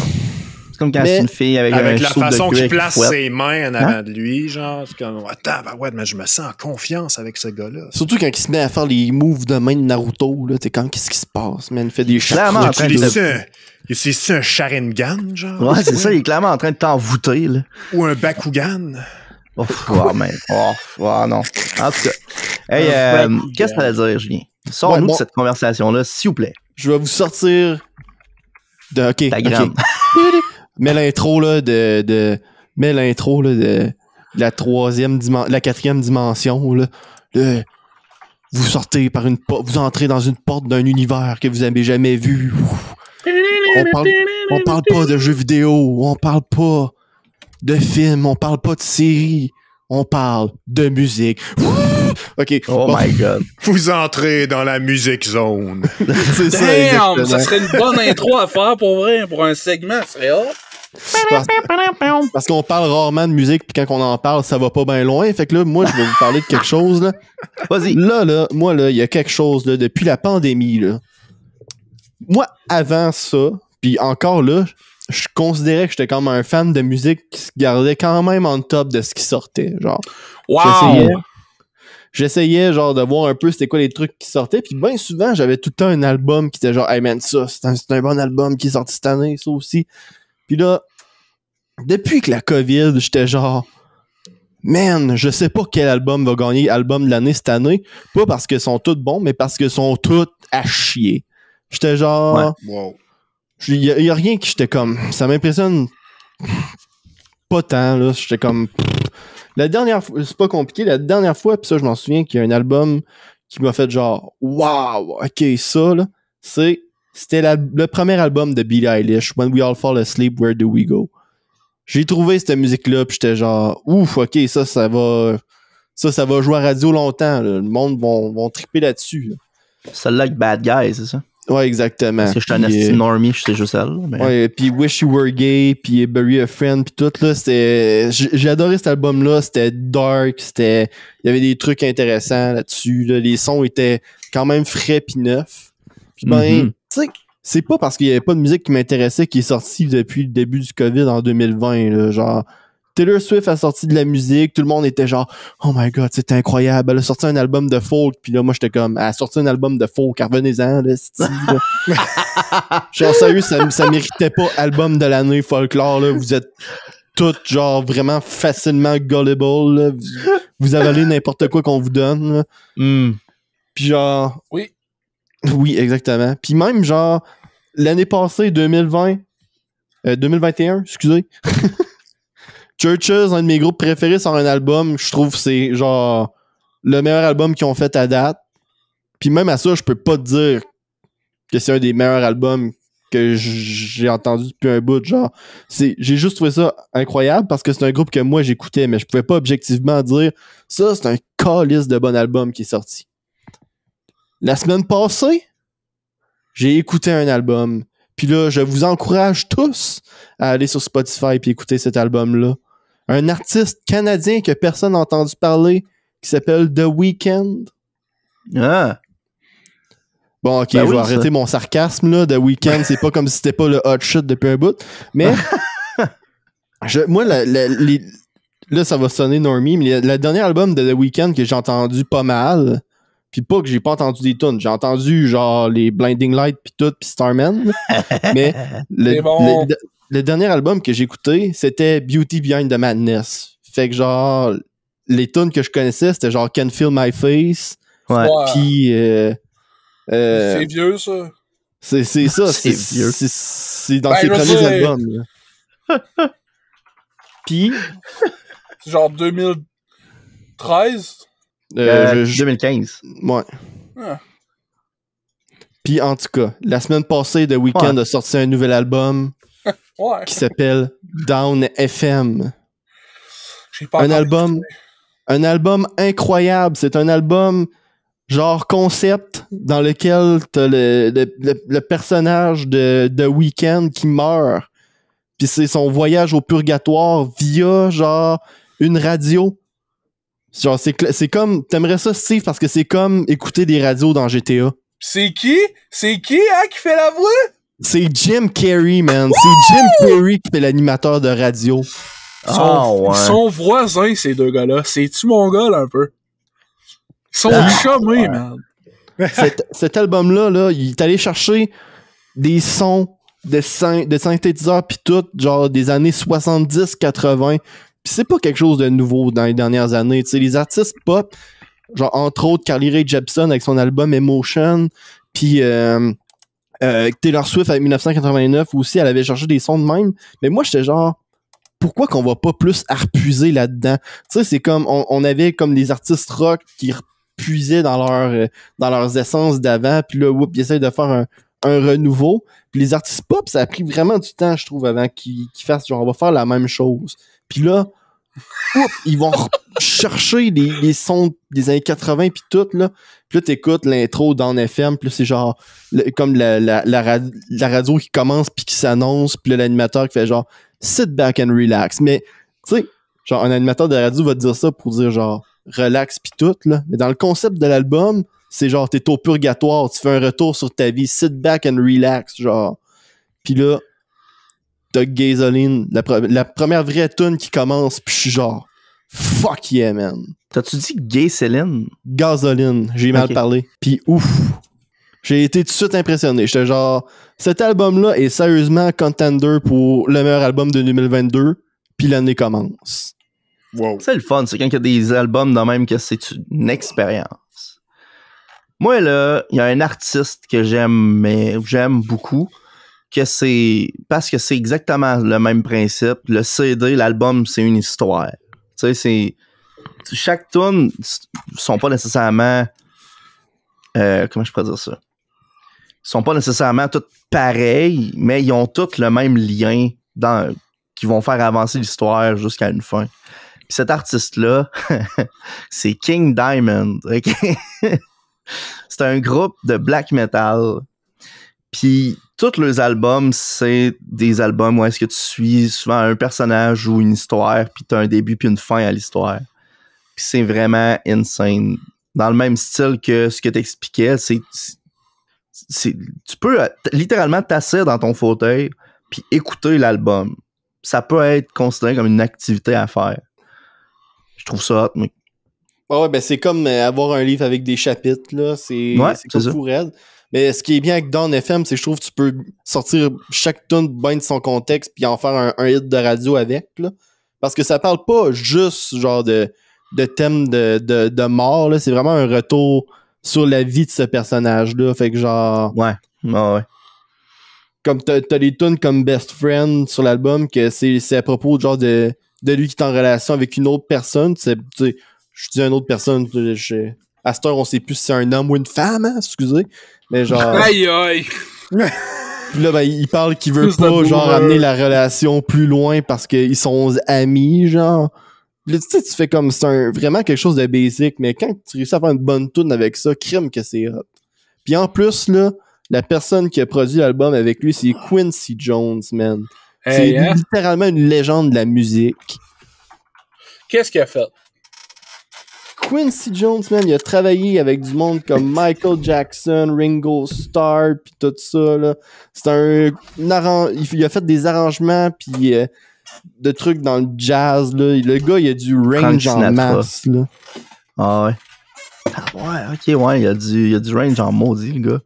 C'est comme quand c'est une fille avec la soupe façon de qu'il cuir place qui fouette. ses mains en avant de lui, genre, c'est comme, attends, mais je me sens en confiance avec ce gars-là. Surtout quand il se met à faire les moves de main de Naruto, là, t'es comme, qu'est-ce qui se passe, man? Il fait des Clairement en train C'est un Sharingan, genre? Ouais, c'est ça, il est clairement en train de t'envoûter, là. Ou un Bakugan? Oh, man. Non. En tout cas. Hey, qu'est-ce que t'allais dire, Julien? Sors-nous de cette conversation-là, s'il vous plaît. Je vais vous sortir de... OK. Ta graine. Mais l'intro, là, de mets l'intro là, de la quatrième dimension, là. Vous sortez par une porte, vous entrez dans une porte d'un univers que vous n'avez jamais vu. On parle pas de jeux vidéo, on parle pas de films, on parle pas de séries, on parle de musique. Ok. Oh my god. Vous entrez dans la music zone. C'est ça, Damn, exactement. ça serait une bonne intro à faire pour vrai, pour un segment, ça serait hot. Parce qu'on parle rarement de musique, puis quand on en parle, ça va pas bien loin. Fait que là, moi, je vais vous parler de quelque chose, là. Vas-y. Là, moi, là, il y a quelque chose, là, depuis la pandémie, là. Moi, avant ça, puis encore là, je considérais que j'étais comme un fan de musique qui se gardait quand même en top de ce qui sortait, genre. Wow! J'essayais, genre, de voir un peu c'était quoi les trucs qui sortaient, puis bien souvent, j'avais tout le temps un album qui était genre, hey man, ça, c'est un bon album qui est sorti cette année, ça aussi. Puis là, depuis que la COVID, j'étais genre, man, je sais pas quel album va gagner album de l'année cette année. Pas parce qu'ils sont tous bons, mais parce qu'ils sont tous à chier. J'étais genre, Wow. il y a rien qui j'étais comme, ça m'impressionne pas tant, là. J'étais comme, la dernière fois, c'est pas compliqué, la dernière fois, pis ça, je m'en souviens qu'il y a un album qui m'a fait genre, wow, ok, ça, là, c'était le premier album de Billie Eilish, When We All Fall Asleep, Where Do We Go? J'ai trouvé cette musique-là, pis j'étais genre, ouf, ok, ça va jouer à radio longtemps, là. Le monde vont triper là-dessus, là. Celle-là avec Bad Guy, c'est ça? Ouais, exactement. Parce que je suis un Puis, asti normie, je sais juste elle. Mais... ouais, puis Wish You Were Gay, puis Bury a Friend, puis tout, là, c'était... J'ai adoré cet album-là, c'était dark, il y avait des trucs intéressants là-dessus, là. Les sons étaient quand même frais pis neufs. Puis ben, tu sais, c'est pas parce qu'il y avait pas de musique qui m'intéressait qui est sortie depuis le début du COVID en 2020, là, genre... Taylor Swift a sorti de la musique, tout le monde était genre « Oh my God, c'est incroyable, elle a sorti un album de folk. » Puis là, moi, j'étais comme « Elle a sorti un album de folk, revenez-en, là, c'ti, là. » Genre, sérieux, ça méritait pas album de l'année folklore, là. Vous êtes tous, genre, vraiment facilement gullible, là. Vous avalez n'importe quoi qu'on vous donne, là. Puis genre... Oui. Oui, exactement. Puis même, genre, l'année passée, 2021, excusez... Churches, un de mes groupes préférés, sort un album. Je trouve que c'est genre le meilleur album qu'ils ont fait à date. Puis même à ça, je peux pas te dire que c'est un des meilleurs albums que j'ai entendu depuis un bout. Genre, j'ai juste trouvé ça incroyable parce que c'est un groupe que moi j'écoutais, mais je pouvais pas objectivement dire ça, c'est un calice de bon album qui est sorti. La semaine passée, j'ai écouté un album. Puis là, je vous encourage tous à aller sur Spotify et écouter cet album-là. Un artiste canadien que personne n'a entendu parler, qui s'appelle The Weeknd. Ah! Bon, ok, Ben je vais oui, arrêter ça. mon sarcasme, là. The Weeknd, c'est pas comme si c'était pas le hot shit depuis un bout. Mais, moi, là, ça va sonner normie, mais le dernier album de The Weeknd que j'ai entendu pas mal, pis pas que j'ai pas entendu des tunes, j'ai entendu, genre, les Blinding Lights pis tout, pis Starman. Mais, C'est bon. le dernier album que j'ai écouté, c'était Beauty Behind the Madness. Fait que genre, les tunes que je connaissais, c'était genre Can Feel My Face. Ouais. Puis, C'est vieux, ça. c'est ça. C'est vieux. C'est dans Ben, ses je premiers sais. albums. Là. Puis, C'est genre 2013. 2015. Ouais. Ah. Puis, en tout cas, la semaine passée, The Weeknd a sorti un nouvel album Ouais. qui s'appelle Down FM. J'ai pas Un encore album, écouté. un album incroyable. C'est un album genre concept dans lequel t'as le personnage de Weeknd qui meurt. Puis c'est son voyage au purgatoire via genre une radio. Genre c'est comme t'aimerais ça Steve parce que c'est comme écouter des radios dans GTA. C'est qui? C'est qui, hein, qui fait la voix? C'est Jim Carrey, man. C'est Jim Carrey qui fait l'animateur de radio. Ils sont voisins, ces deux gars-là. C'est-tu mon gars, là, un peu? Ils sont chumés, man. Cet album-là, là, il est allé chercher des sons de synthétiseurs pis tout, genre des années 70-80. Pis c'est pas quelque chose de nouveau dans les dernières années. Tu sais, les artistes pop, genre entre autres Carly Rae Jepsen avec son album Emotion, pis Taylor Swift avec 1989 aussi, elle avait cherché des sons de même. Mais moi, j'étais genre, pourquoi qu'on va pas plus repuiser là-dedans? Tu sais, c'est comme, on avait comme des artistes rock qui repuisaient dans leurs essences d'avant, puis là, ils essayent de faire un renouveau. Puis les artistes pop, ça a pris vraiment du temps, je trouve, avant qu'ils fassent genre, on va faire la même chose. Puis là, ils vont chercher les sons des années 80 puis tout, là. Puis là, t'écoutes l'intro dans FM, puis là, c'est genre comme la radio qui commence puis qui s'annonce, puis là, l'animateur qui fait genre « sit back and relax ». Mais, tu sais, genre, un animateur de radio va te dire ça pour dire genre « relax » puis tout, là. Mais dans le concept de l'album, c'est genre, t'es au purgatoire, tu fais un retour sur ta vie, sit back and relax, genre. Puis là, t'as Gasoline, la première vraie tune qui commence, pis je suis genre, fuck yeah, man. T'as-tu dit Gay Céline? Gasoline, j'ai mal parlé. Pis ouf, j'ai été tout de suite impressionné. J'étais genre, cet album-là est sérieusement contender pour le meilleur album de 2022, pis l'année commence. Wow. C'est le fun, c'est quand il y a des albums de même que c'est une expérience. Moi, là, il y a un artiste que j'aime beaucoup, que c'est parce que c'est exactement le même principe. Le CD, l'album, c'est une histoire. Tu sais, chaque tune sont pas nécessairement comment je pourrais dire ça? Ils sont pas nécessairement toutes pareilles, mais ils ont tous le même lien qui vont faire avancer l'histoire jusqu'à une fin. Puis cet artiste-là, c'est King Diamond. Okay? C'est un groupe de black metal. Puis tous leurs albums, c'est des albums où est-ce que tu suis souvent un personnage ou une histoire, puis t'as un début puis une fin à l'histoire. Puis c'est vraiment insane. Dans le même style que ce que t'expliquais, tu peux littéralement t'asseoir dans ton fauteuil puis écouter l'album. Ça peut être considéré comme une activité à faire. Je trouve ça hot, mais... Ouais, ben c'est comme avoir un livre avec des chapitres, là. C'est comme fou raide. Mais ce qui est bien avec Dawn FM, c'est que je trouve que tu peux sortir chaque tune bien de son contexte puis en faire un hit de radio avec, là. Parce que ça parle pas juste genre de thème de mort, là. C'est vraiment un retour sur la vie de ce personnage-là. Fait que genre... Ouais. Comme t'as des tunes comme Best Friend sur l'album, que c'est à propos genre de lui qui est en relation avec une autre personne. Je dis une autre personne, à cette heure, on sait plus si c'est un homme ou une femme, hein, excusez. Mais genre... Aïe, aïe! Puis là, ben, il parle qu'il veut pas, genre, amener la relation plus loin parce qu'ils sont amis, genre. Là, tu sais, tu fais comme, c'est vraiment quelque chose de basic, mais quand tu réussis à faire une bonne tune avec ça, crime que c'est hot. Puis en plus, là, la personne qui a produit l'album avec lui, c'est Quincy Jones, man. Hey, c'est littéralement une légende de la musique. Qu'est-ce qu'il a fait? Quincy Jones, man, il a travaillé avec du monde comme Michael Jackson, Ringo Starr, pis tout ça, là. C'est il a fait des arrangements, pis de trucs dans le jazz, là. Le gars, il a du range en masse, là. Ah ouais. Ouais, ok, ouais, il y a du range en maudit, le gars.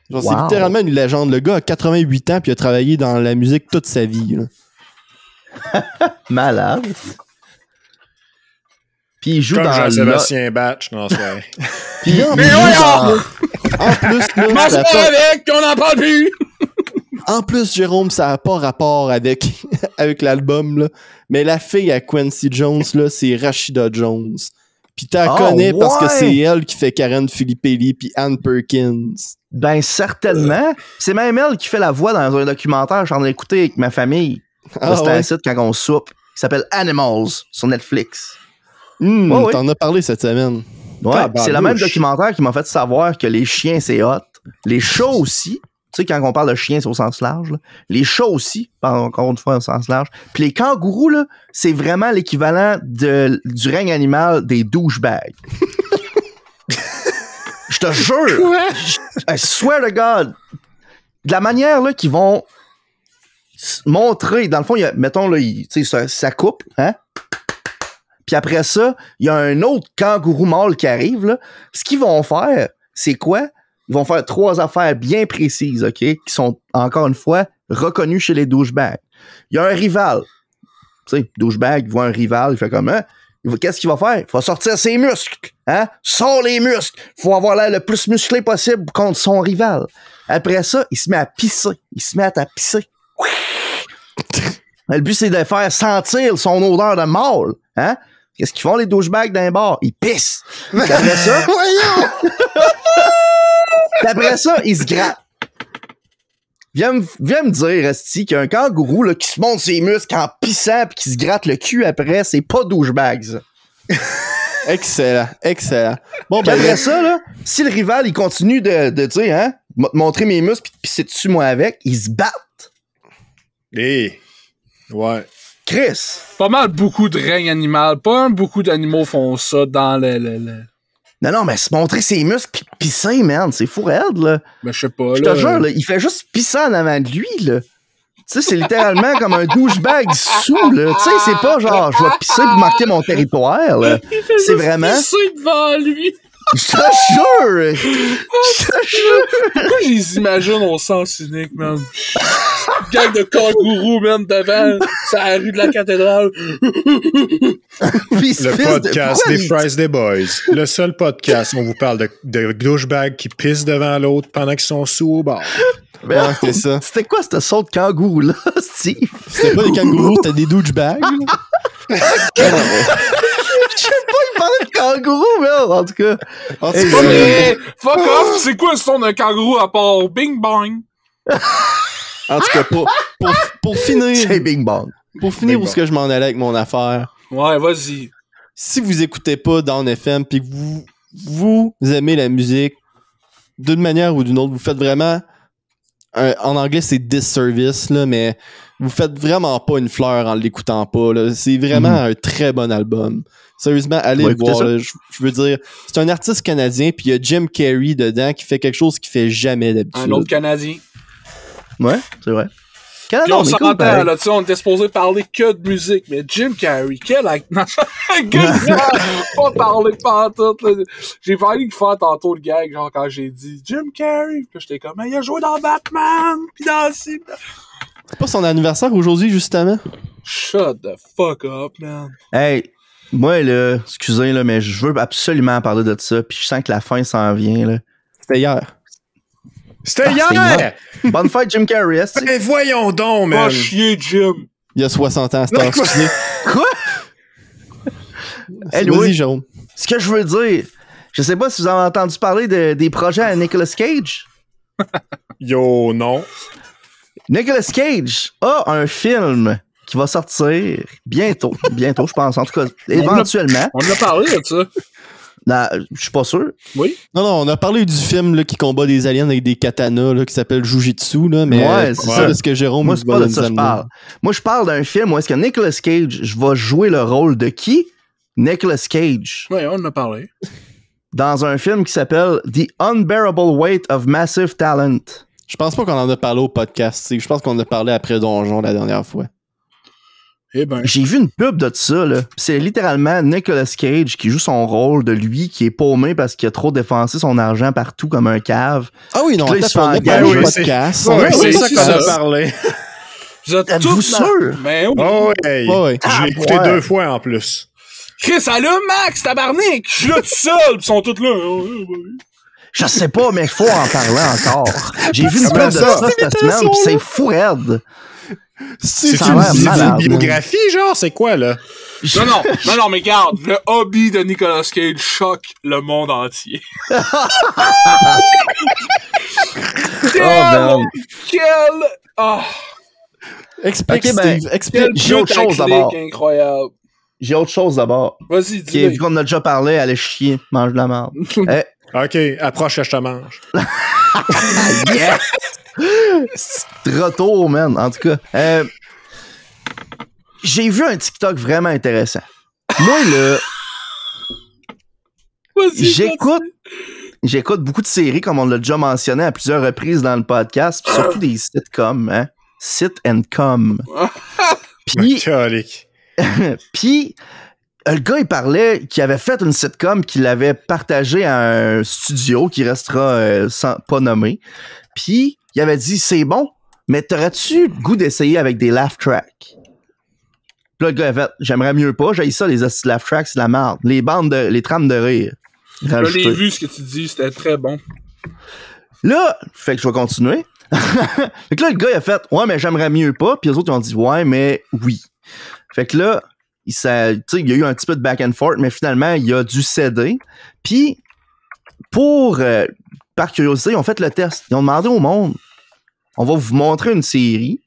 Genre, c'est littéralement une légende. Le gars a 88 ans, puis il a travaillé dans la musique toute sa vie, là. Malade. Puis il joue comme dans Jean-Sébastien Batch, non, c'est vrai. Puis Mais voyons! En plus, là, Mange pas avec, qu'on n'en parle plus! En plus, Jérôme, ça n'a pas rapport avec l'album, là. Mais la fille à Quincy Jones, là, c'est Rashida Jones. Puis t'as connais parce que c'est elle qui fait Karen Filippelli puis Ann Perkins. Ben, certainement. C'est même elle qui fait la voix dans un documentaire que je suis en train d'écouter avec ma famille. C'était un site quand on soupe. Il s'appelle Animals sur Netflix. T'en as parlé cette semaine. Ouais, c'est le même documentaire qui m'a fait savoir que les chiens, c'est hot. Les chats aussi. Tu sais, quand on parle de chiens, c'est au sens large. Là. Les chats aussi, encore une fois, au sens large. Puis les kangourous, là, c'est vraiment l'équivalent du règne animal des douchebags. Je te jure! I swear to God! De la manière là qu'ils vont montrer, dans le fond, mettons, là, ça coupe, hein? Puis après ça, il y a un autre kangourou mâle qui arrive, là. Ce qu'ils vont faire, c'est quoi? Ils vont faire 3 affaires bien précises, OK? Qui sont, encore une fois, reconnues chez les douchebags. Il y a un rival. Tu sais, douchebag, il voit un rival, il fait comme, hein? Qu'est-ce qu'il va faire? Il va sortir ses muscles, hein? Sors les muscles! Faut avoir l'air le plus musclé possible contre son rival. Après ça, il se met à pisser. Il se met à pisser. Le but, c'est de faire sentir son odeur de mâle. Hein? Qu'est-ce qu'ils font, les douchebags d'un bar? Ils pissent. Puis après ça... Puis après ça, ils se grattent. Viens me dire, Esti, qu'un kangourou là, qui se monte ses muscles en pissant pis qui se gratte le cul après, c'est pas douchebag, ça. Excellent, excellent. Bon, Puis après ça, là, si le rival, il continue de dire, hein, montrer mes muscles pis de pisser dessus, moi, avec, ils se battent. Ouais. Chris! Pas mal beaucoup de règne animal. Pas beaucoup d'animaux font ça dans le... Non, mais se montrer ses muscles pis pisser, man, c'est fou raide, là. Ben, je sais pas, Je là. te jure, là, il fait juste pisser en avant de lui, là. Tu sais, c'est littéralement comme un douchebag sous, là. Tu sais, c'est pas genre, je vais pisser pour marquer mon territoire, là. C'est vraiment... pisser devant lui. Je te jure! Je te jure! Pourquoi je les imagine au sens unique, man? Gang de kangourous, man, devant, c'est la rue de la cathédrale. Puis il se Le pisse podcast pourquoi des il- Fries des Boys. Le seul podcast où on vous parle de douchebags qui pissent devant l'autre pendant qu'ils sont sous au bar. Ouais, c'est ça. C'était quoi cette saut de kangourou-là, Steve? C'était pas des kangourous, c'était des douchebags. Je sais pas, il parlait de kangourou, mais en tout cas. En tout Hey, cas, Mais, fuck off, c'est quoi le son d'un kangourou à part Bing Bang? en tout cas, pour finir, C'est Bing Bang. où est-ce que je m'en allais avec mon affaire, Ouais, vas-y. si vous écoutez pas Down FM pis que vous aimez la musique, d'une manière ou d'une autre, vous faites vraiment en anglais c'est disservice là, mais vous faites vraiment pas une fleur en l'écoutant pas là. C'est vraiment un très bon album. Sérieusement, allez On va le voir. écouter Là. Je veux dire, c'est un artiste canadien puis il y a Jim Carrey dedans qui fait quelque chose qu'il fait jamais d'habitude. Un autre Canadien. Ouais, c'est vrai. Puis Canada, on mais cool, s'entend, pareil. là, tu sais, on était supposé parler que de musique, mais Jim Carrey, quel acteur! Pas parler pantoute, là. J'ai failli le faire tantôt le gag, genre, quand j'ai dit Jim Carrey, puis j'étais comme, il a joué dans Batman, pis dans ci, pis dans- C'est pas son anniversaire aujourd'hui justement. Shut the fuck up, man. Hey, moi, là, excusez, là, mais je veux absolument parler de ça, puis je sens que la fin s'en vient, là. C'était hier. C'était Ah, hier! Bonne fête, Jim Carrey, esti. Ben voyons donc, Va man! chier, Jim. Il y a 60 ans, c'était Quoi? excusez. Quoi? Hey, Vas-y, Louis, Jérôme. ce que je veux dire, je sais pas si vous avez entendu parler des projets à Nicolas Cage. Yo, non. Nicolas Cage a un film qui va sortir bientôt, je pense, en tout cas, éventuellement. On en a parlé de ça. Non, je suis pas sûr. Oui? Non, on a parlé du film là, qui combat des aliens avec des katanas là, qui s'appelle Jujitsu, là, mais Ouais, c'est ça, de ce que Jérôme Moi, c'est va pas de nous ça que je amener. parle. Moi, je parle d'un film où est-ce que Nicolas Cage, je vais jouer le rôle de qui? Nicolas Cage. Oui, on en a parlé. Dans un film qui s'appelle The Unbearable Weight of Massive Talent. Je pense pas qu'on en a parlé au podcast. Je pense qu'on en a parlé après Donjon la dernière fois. Eh ben. J'ai vu une pub de ça, là. Pis c'est littéralement Nicolas Cage qui joue son rôle de lui qui est paumé parce qu'il a trop dépensé son argent partout comme un cave. Ah oui, non, Puis là, il attends, se on a fait parlé engager. au podcast. Ouais, oui, c'est ça c'est qu'on a ça. parlé. Vous êtes Êtes-vous tous sûr? Mais oui. Oh, hey. Ouais, ouais. Je l'ai écouté ouais. 2 fois en plus. Chris, allume Max, tabarnak! Je suis là tout seul, pis ils sont tous là. Je sais pas, mais il faut en parler encore. J'ai vu une pub Comment de ça? ça cette semaine pis c'est fou raide. C'est Ça a l'air C'est malade, une biographie, genre? C'est quoi, là? Non, mais garde, le hobby de Nicolas Cage choque le monde entier. man. Quel... Ah, Explique, Ok, ben, Steve, explique. J'ai autre chose d'abord. incroyable. J'ai autre chose d'abord. Vas-y, Qui est, vu dis-le. qu'on en a déjà parlé, allez chier, mange de la merde. OK, approche que je te mange. Yes! Retour, man. En tout cas, j'ai vu un TikTok vraiment intéressant. Moi, là, Vas-y, j'écoute beaucoup de séries, comme on l'a déjà mentionné à plusieurs reprises dans le podcast, puis surtout des sitcoms, hein. Sit and com. Puis, Calique. puis, le gars, il parlait qu'il avait fait une sitcom qu'il avait partagée à un studio qui restera pas nommé. Puis, il avait dit, c'est bon, mais t'aurais-tu le goût d'essayer avec des laugh tracks? Puis là, le gars avait fait, j'aimerais mieux pas, j'ai ça, les hosties laugh tracks, c'est de la merde. Les trames de rire. Je l'ai Rajouté. vu, ce que tu dis, c'était très bon. Là, fait que je vais continuer. Fait que là, le gars, il a fait, ouais, mais j'aimerais mieux pas. Puis les autres, ils ont dit, ouais, mais oui. Fait que là, il y a eu un petit peu de back and forth, mais finalement, il a dû céder. Puis, par curiosité, ils ont fait le test. Ils ont demandé au monde, on va vous montrer une série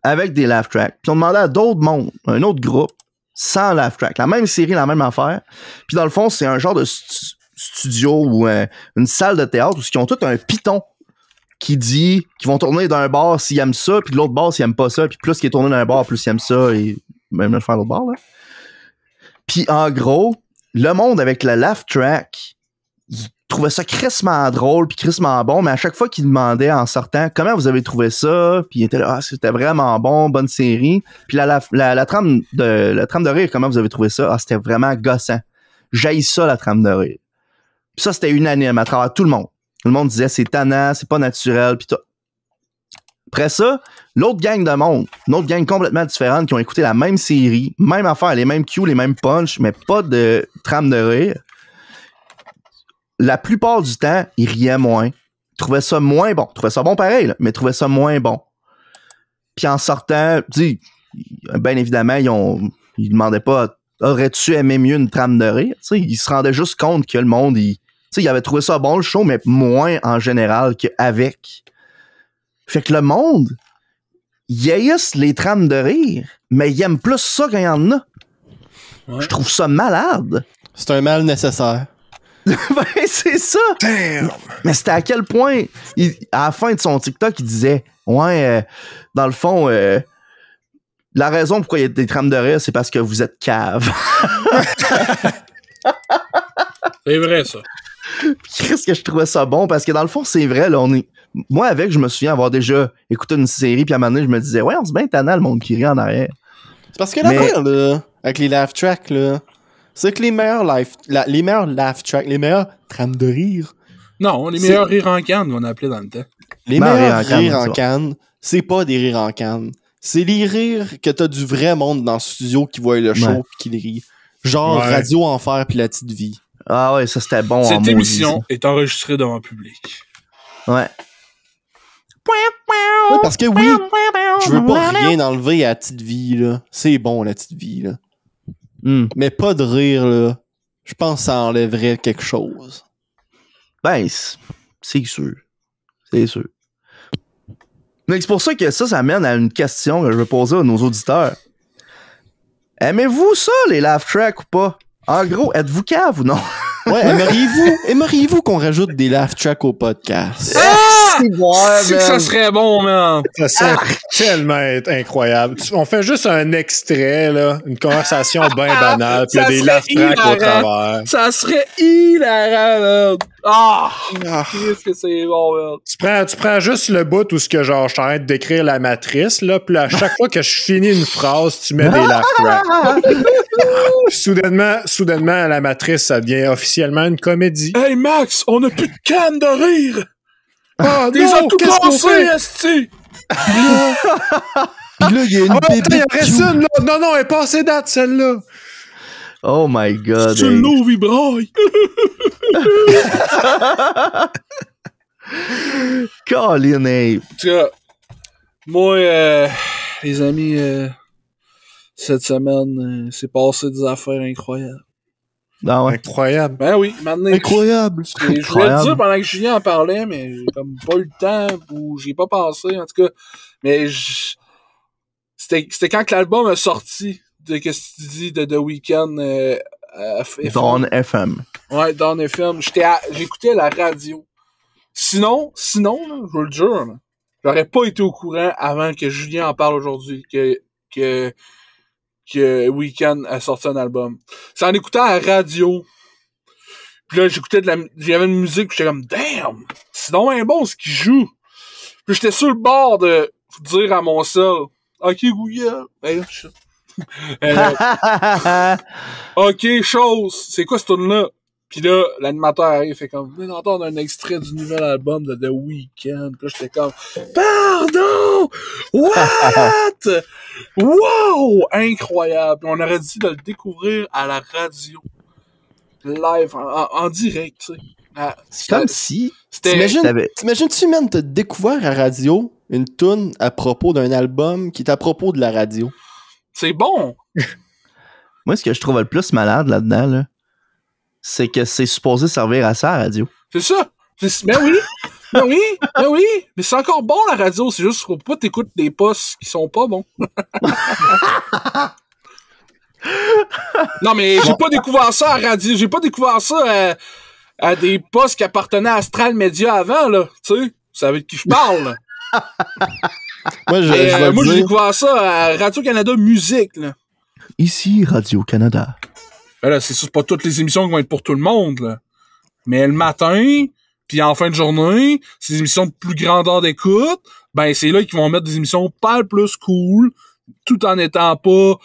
avec des laugh tracks. Puis, on demandé à d'autres mondes, un autre groupe, sans laugh track. La même série, la même affaire. Puis, dans le fond, c'est un genre de studio ou une salle de théâtre où ils ont tout un piton qui dit qu'ils vont tourner d'un bar s'ils aiment ça, puis de l'autre bar s'ils aiment pas ça, puis plus qu'il est tourné d'un bar, plus ils aiment ça, et même le faire l'autre bar, là. Puis en gros, le monde avec le laugh track, il trouvait ça crissement drôle, puis crissement bon, mais à chaque fois qu'il demandait en sortant, comment vous avez trouvé ça, puis il était là, c'était vraiment bon, bonne série, puis la trame de rire, comment vous avez trouvé ça, c'était vraiment gossant. J'haïs ça, la trame de rire. Puis ça, c'était unanime à travers tout le monde. Tout le monde disait c'est tannant, c'est pas naturel, pis tout. Après ça, l'autre gang de monde, une autre gang complètement différente qui ont écouté la même série, même affaire, les mêmes cues, les mêmes punch, mais pas de trame de rire. La plupart du temps, ils riaient moins. Ils trouvaient ça moins bon. Ils trouvaient ça bon pareil, là, mais ils trouvaient ça moins bon. Puis en sortant, bien évidemment, ils demandaient pas aurais-tu aimé mieux une trame de rire? T'sais, ils se rendaient juste compte que le monde, ils avaient trouvé ça bon le show, mais moins en général qu'avec. Fait que le monde, ils haïssent les trames de rire, mais ils aiment plus ça quand il y en a. Ouais. Je trouve ça malade. C'est un mal nécessaire. Ben, c'est ça. Damn. Mais c'était à quel point, à la fin de son TikTok, il disait, ouais, dans le fond, la raison pourquoi il y a des trames de rire, c'est parce que vous êtes cave. C'est vrai, ça. Qu'est-ce que je trouvais ça bon, parce que dans le fond, c'est vrai, là, moi, je me souviens avoir déjà écouté une série, puis à un moment donné, je me disais, ouais, on se bien tannant le monde qui rit en arrière. C'est parce que l'affaire, là, avec les laugh tracks, là, c'est que les meilleurs laugh tracks, les meilleurs trames de rire. Non, les meilleurs rires en canne, on a appelé dans le temps. Les meilleurs rires en canne, c'est pas des rires en canne. C'est les rires que t'as du vrai monde dans le studio qui voit le show pis qui les rit. Genre Radio Enfer pis La Petite Vie. Ah ouais, ça c'était bon. Cette émission est enregistrée devant le public. Ouais. Ouais, parce que oui, je veux pas rien enlever à La Petite Vie, là. C'est bon, La Petite Vie, là. Mais pas de rire, là. Je pense que ça enlèverait quelque chose. Ben, c'est sûr. C'est sûr. Mais c'est pour ça que ça mène à une question que je vais poser à nos auditeurs. Aimez-vous ça, les laugh tracks ou pas? En gros, êtes-vous cave ou non? Ouais, aimeriez-vous qu'on rajoute des laugh tracks au podcast? C'est que ça serait bon, man! Ça serait tellement incroyable. On fait juste un extrait, là, une conversation bien banale, puis il y a des laugh tracks au travers. Ça serait hilarant, man! Qu'est-ce que c'est bon, man! Tu prends juste le bout où ce que genre je suis en train de décrire la matrice, là, puis à chaque fois que je finis une phrase, tu mets des laugh tracks. Soudainement, la matrice, ça devient officiellement une comédie. Hey Max, on a plus de canne de rire! Ah, des ont tout cassé, esti! Pis là, il y a une bébé. Il y en reste une, là! Non, elle est passée date, celle-là! Oh my god. C'est une eau vibraille! Colin, hey. En tout cas, moi, les amis, cette semaine, c'est passé des affaires incroyables. Ah ouais. Incroyable. Ben oui, maintenant. Incroyable. Je voulais le dire pendant que Julien en parlait, mais j'ai comme pas eu le temps ou j'y ai pas pensé, en tout cas. Mais c'était quand que l'album a sorti de qu'est-ce que tu dis de The Weeknd Dawn FM. Ouais, Dawn FM. J'écoutais la radio. Sinon, là, je vous le jure, là, j'aurais pas été au courant avant que Julien en parle aujourd'hui que Weeknd a sorti un album. C'est en écoutant à la radio. Puis là, j'avais une musique, puis j'étais comme, damn! C'est donc un bon ce qu'il joue. Puis j'étais sur le bord de dire à mon seul, OK, Google. Ben là, OK, chose. C'est quoi ce tune-là? Puis là, l'animateur arrive, fait comme, vous venez d'entendre un extrait du nouvel album de The Weeknd. Puis là, j'étais comme, pardon! What? Wow! Incroyable! On aurait dit de le découvrir à la radio. Live, en direct, tu sais. C'est comme si... T'imagines-tu, man, t'as découvert à radio une toune à propos d'un album qui est à propos de la radio? C'est bon! Moi, ce que je trouve le plus malade là-dedans, là, c'est que c'est supposé servir à ça, à la radio. C'est ça! Ben oui! Ben oui! Ben oui! Mais c'est encore bon, la radio. C'est juste pour pas t'écouter des postes qui sont pas bons. Non, mais j'ai pas découvert ça à radio. J'ai pas découvert ça à des postes qui appartenaient à Astral Media avant, là. Tu sais? Vous savez de qui je parle, là. Moi, j'ai découvert ça à Radio-Canada Musique, là. Ici, Radio-Canada. Ben là, c'est pas toutes les émissions qui vont être pour tout le monde, là. Mais le matin, puis en fin de journée, ces émissions de plus grandeur d'écoute, ben c'est là qu'ils vont mettre des émissions pas plus cool, tout en étant pas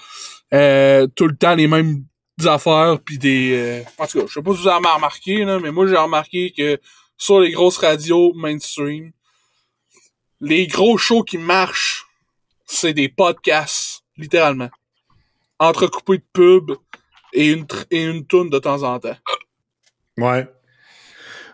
tout le temps les mêmes affaires, puis des... En tout cas, je sais pas si vous avez remarqué, là, mais moi j'ai remarqué que sur les grosses radios mainstream, les gros shows qui marchent, c'est des podcasts, littéralement. Entrecoupés de pubs et une toune de temps en temps. Ouais.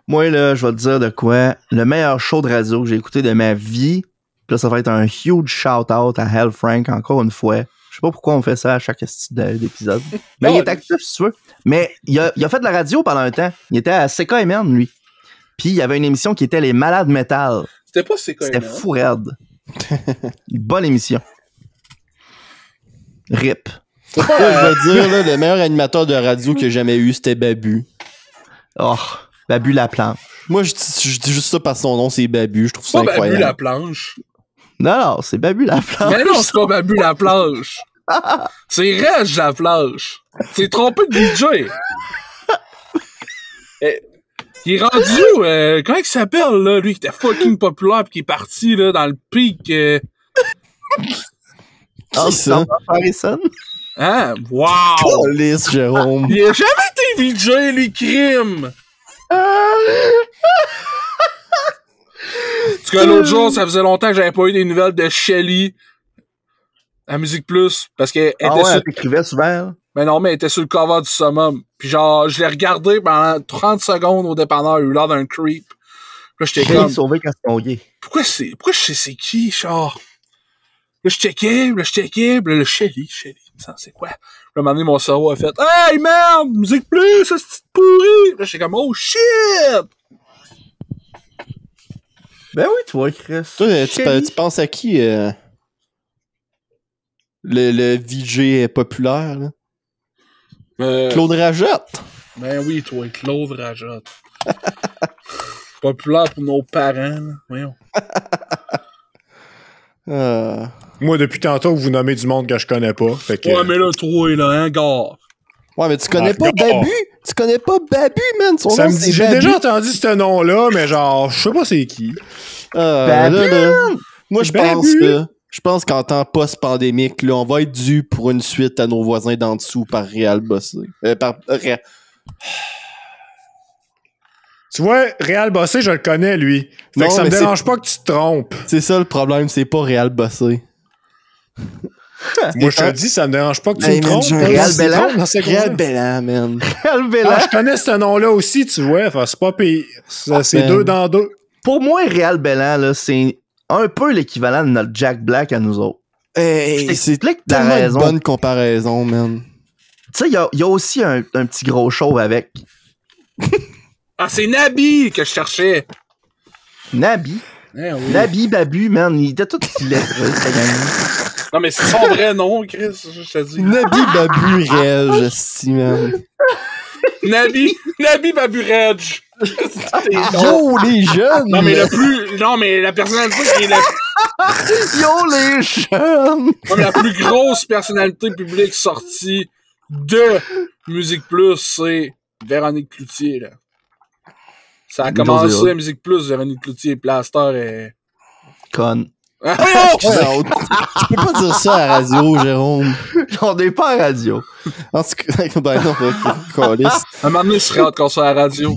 Moi, là, je vais te dire de quoi. Le meilleur show de radio que j'ai écouté de ma vie, là, ça va être un huge shout-out à Hal Frank, encore une fois. Je sais pas pourquoi on fait ça à chaque épisode. Mais il est actif, si tu veux. Mais il a fait de la radio pendant un temps. Il était à CKMN, lui. Puis il y avait une émission qui était Les Malades Metal. C'était pas CKMN. C'était fou raide. Une bonne émission. RIP. Je vais dire, là, le meilleur animateur de radio que j'ai jamais eu, c'était Babu. Oh, Babu Laplanche. Moi, je dis juste ça par son nom, c'est Babu. Je trouve ça incroyable. Babu Laplanche. Non, c'est Babu Laplanche. Mais non, c'est pas Babu Laplanche. C'est Reg Laplanche. C'est trompé de DJ. Il est rendu... comment il s'appelle, là, lui, qui était fucking populaire pis qui est parti, là, dans le pic... Qui ça? Harrison? Hein? Wow! Police, Jérôme. Il a jamais été VJ, lui, crime! En tout cas, l'autre jour, ça faisait longtemps que j'avais pas eu des nouvelles de Shelly à Musique Plus, parce qu'elle était elle t'écrivait souvent. Mais non, mais elle était sur le cover du Summum. Puis genre, je l'ai regardé pendant 30 secondes au dépanneur, il a eu l'air d'un creep. Puis là, j'étais comme... sauvé quand c'est gay. Pourquoi je sais c'est qui, genre? Là, je checkais, puis là, le Shelly, ça, c'est quoi? Là, à un moment donné, mon cerveau a fait « Hey, merde! Musique Plus, ça, c'est pourri! » Là, j'étais comme « Oh, shit! » Ben oui, toi, Chris. Toi, tu penses à qui, le VJ populaire, là? Claude Rajotte. Ben oui, toi, Claude Rajotte. Populaire pour nos parents, là. Voyons. Moi, depuis tantôt, vous nommez du monde que je connais pas. Fait que... Ouais, mais là, toi, là, hein, gars. Ouais, mais tu connais pas Babu? Tu connais pas Babu, man? Son nom, c'est J'ai Babu. déjà entendu ce nom-là, mais genre, je sais pas c'est qui. Moi, je pense qu'en temps post-pandémique, là, on va être dû pour une suite à nos voisins d'en dessous par Réal Bossé. Tu vois, Réal Bossé, je le connais, lui. Fait Non, que ça me mais dérange pas que tu te trompes. C'est ça le problème, c'est pas Réal Bossé. Moi, je te le dis, ça me dérange pas que tu me trompes. Réal Bellan? Réal Bellan, man. Réal Bellan? Ah, je connais ce nom-là aussi, tu vois. Enfin, c'est pas pire. C'est deux dans deux. Pour moi, Réal Bellan, là, c'est un peu l'équivalent de notre Jack Black à nous autres. C'est tellement une bonne comparaison, man. Tu sais, il y a aussi un petit gros show avec. Ah, c'est Nabi que je cherchais. Nabi. Eh oui. Nabi, Babu, man, il était tout lettré, ça gagne. Non, mais c'est son vrai nom, Chris, je te dis. Nabi Babu Reg, je sais, man. Nabi Babu Reg. Yo, les jeunes! Non, mais la personnalité qui est la... Yo, les jeunes! Non, mais la plus grosse personnalité publique sortie de Musique Plus, c'est Véronique Cloutier, là. Ça a commencé à Musique Plus, Véronique Cloutier, Plaster et... Conne. Tu peux pas dire ça à la radio, Jérôme. On n'est pas à radio. En tout cas, ben non, calice. Un moment donné, je serais encore sur la radio.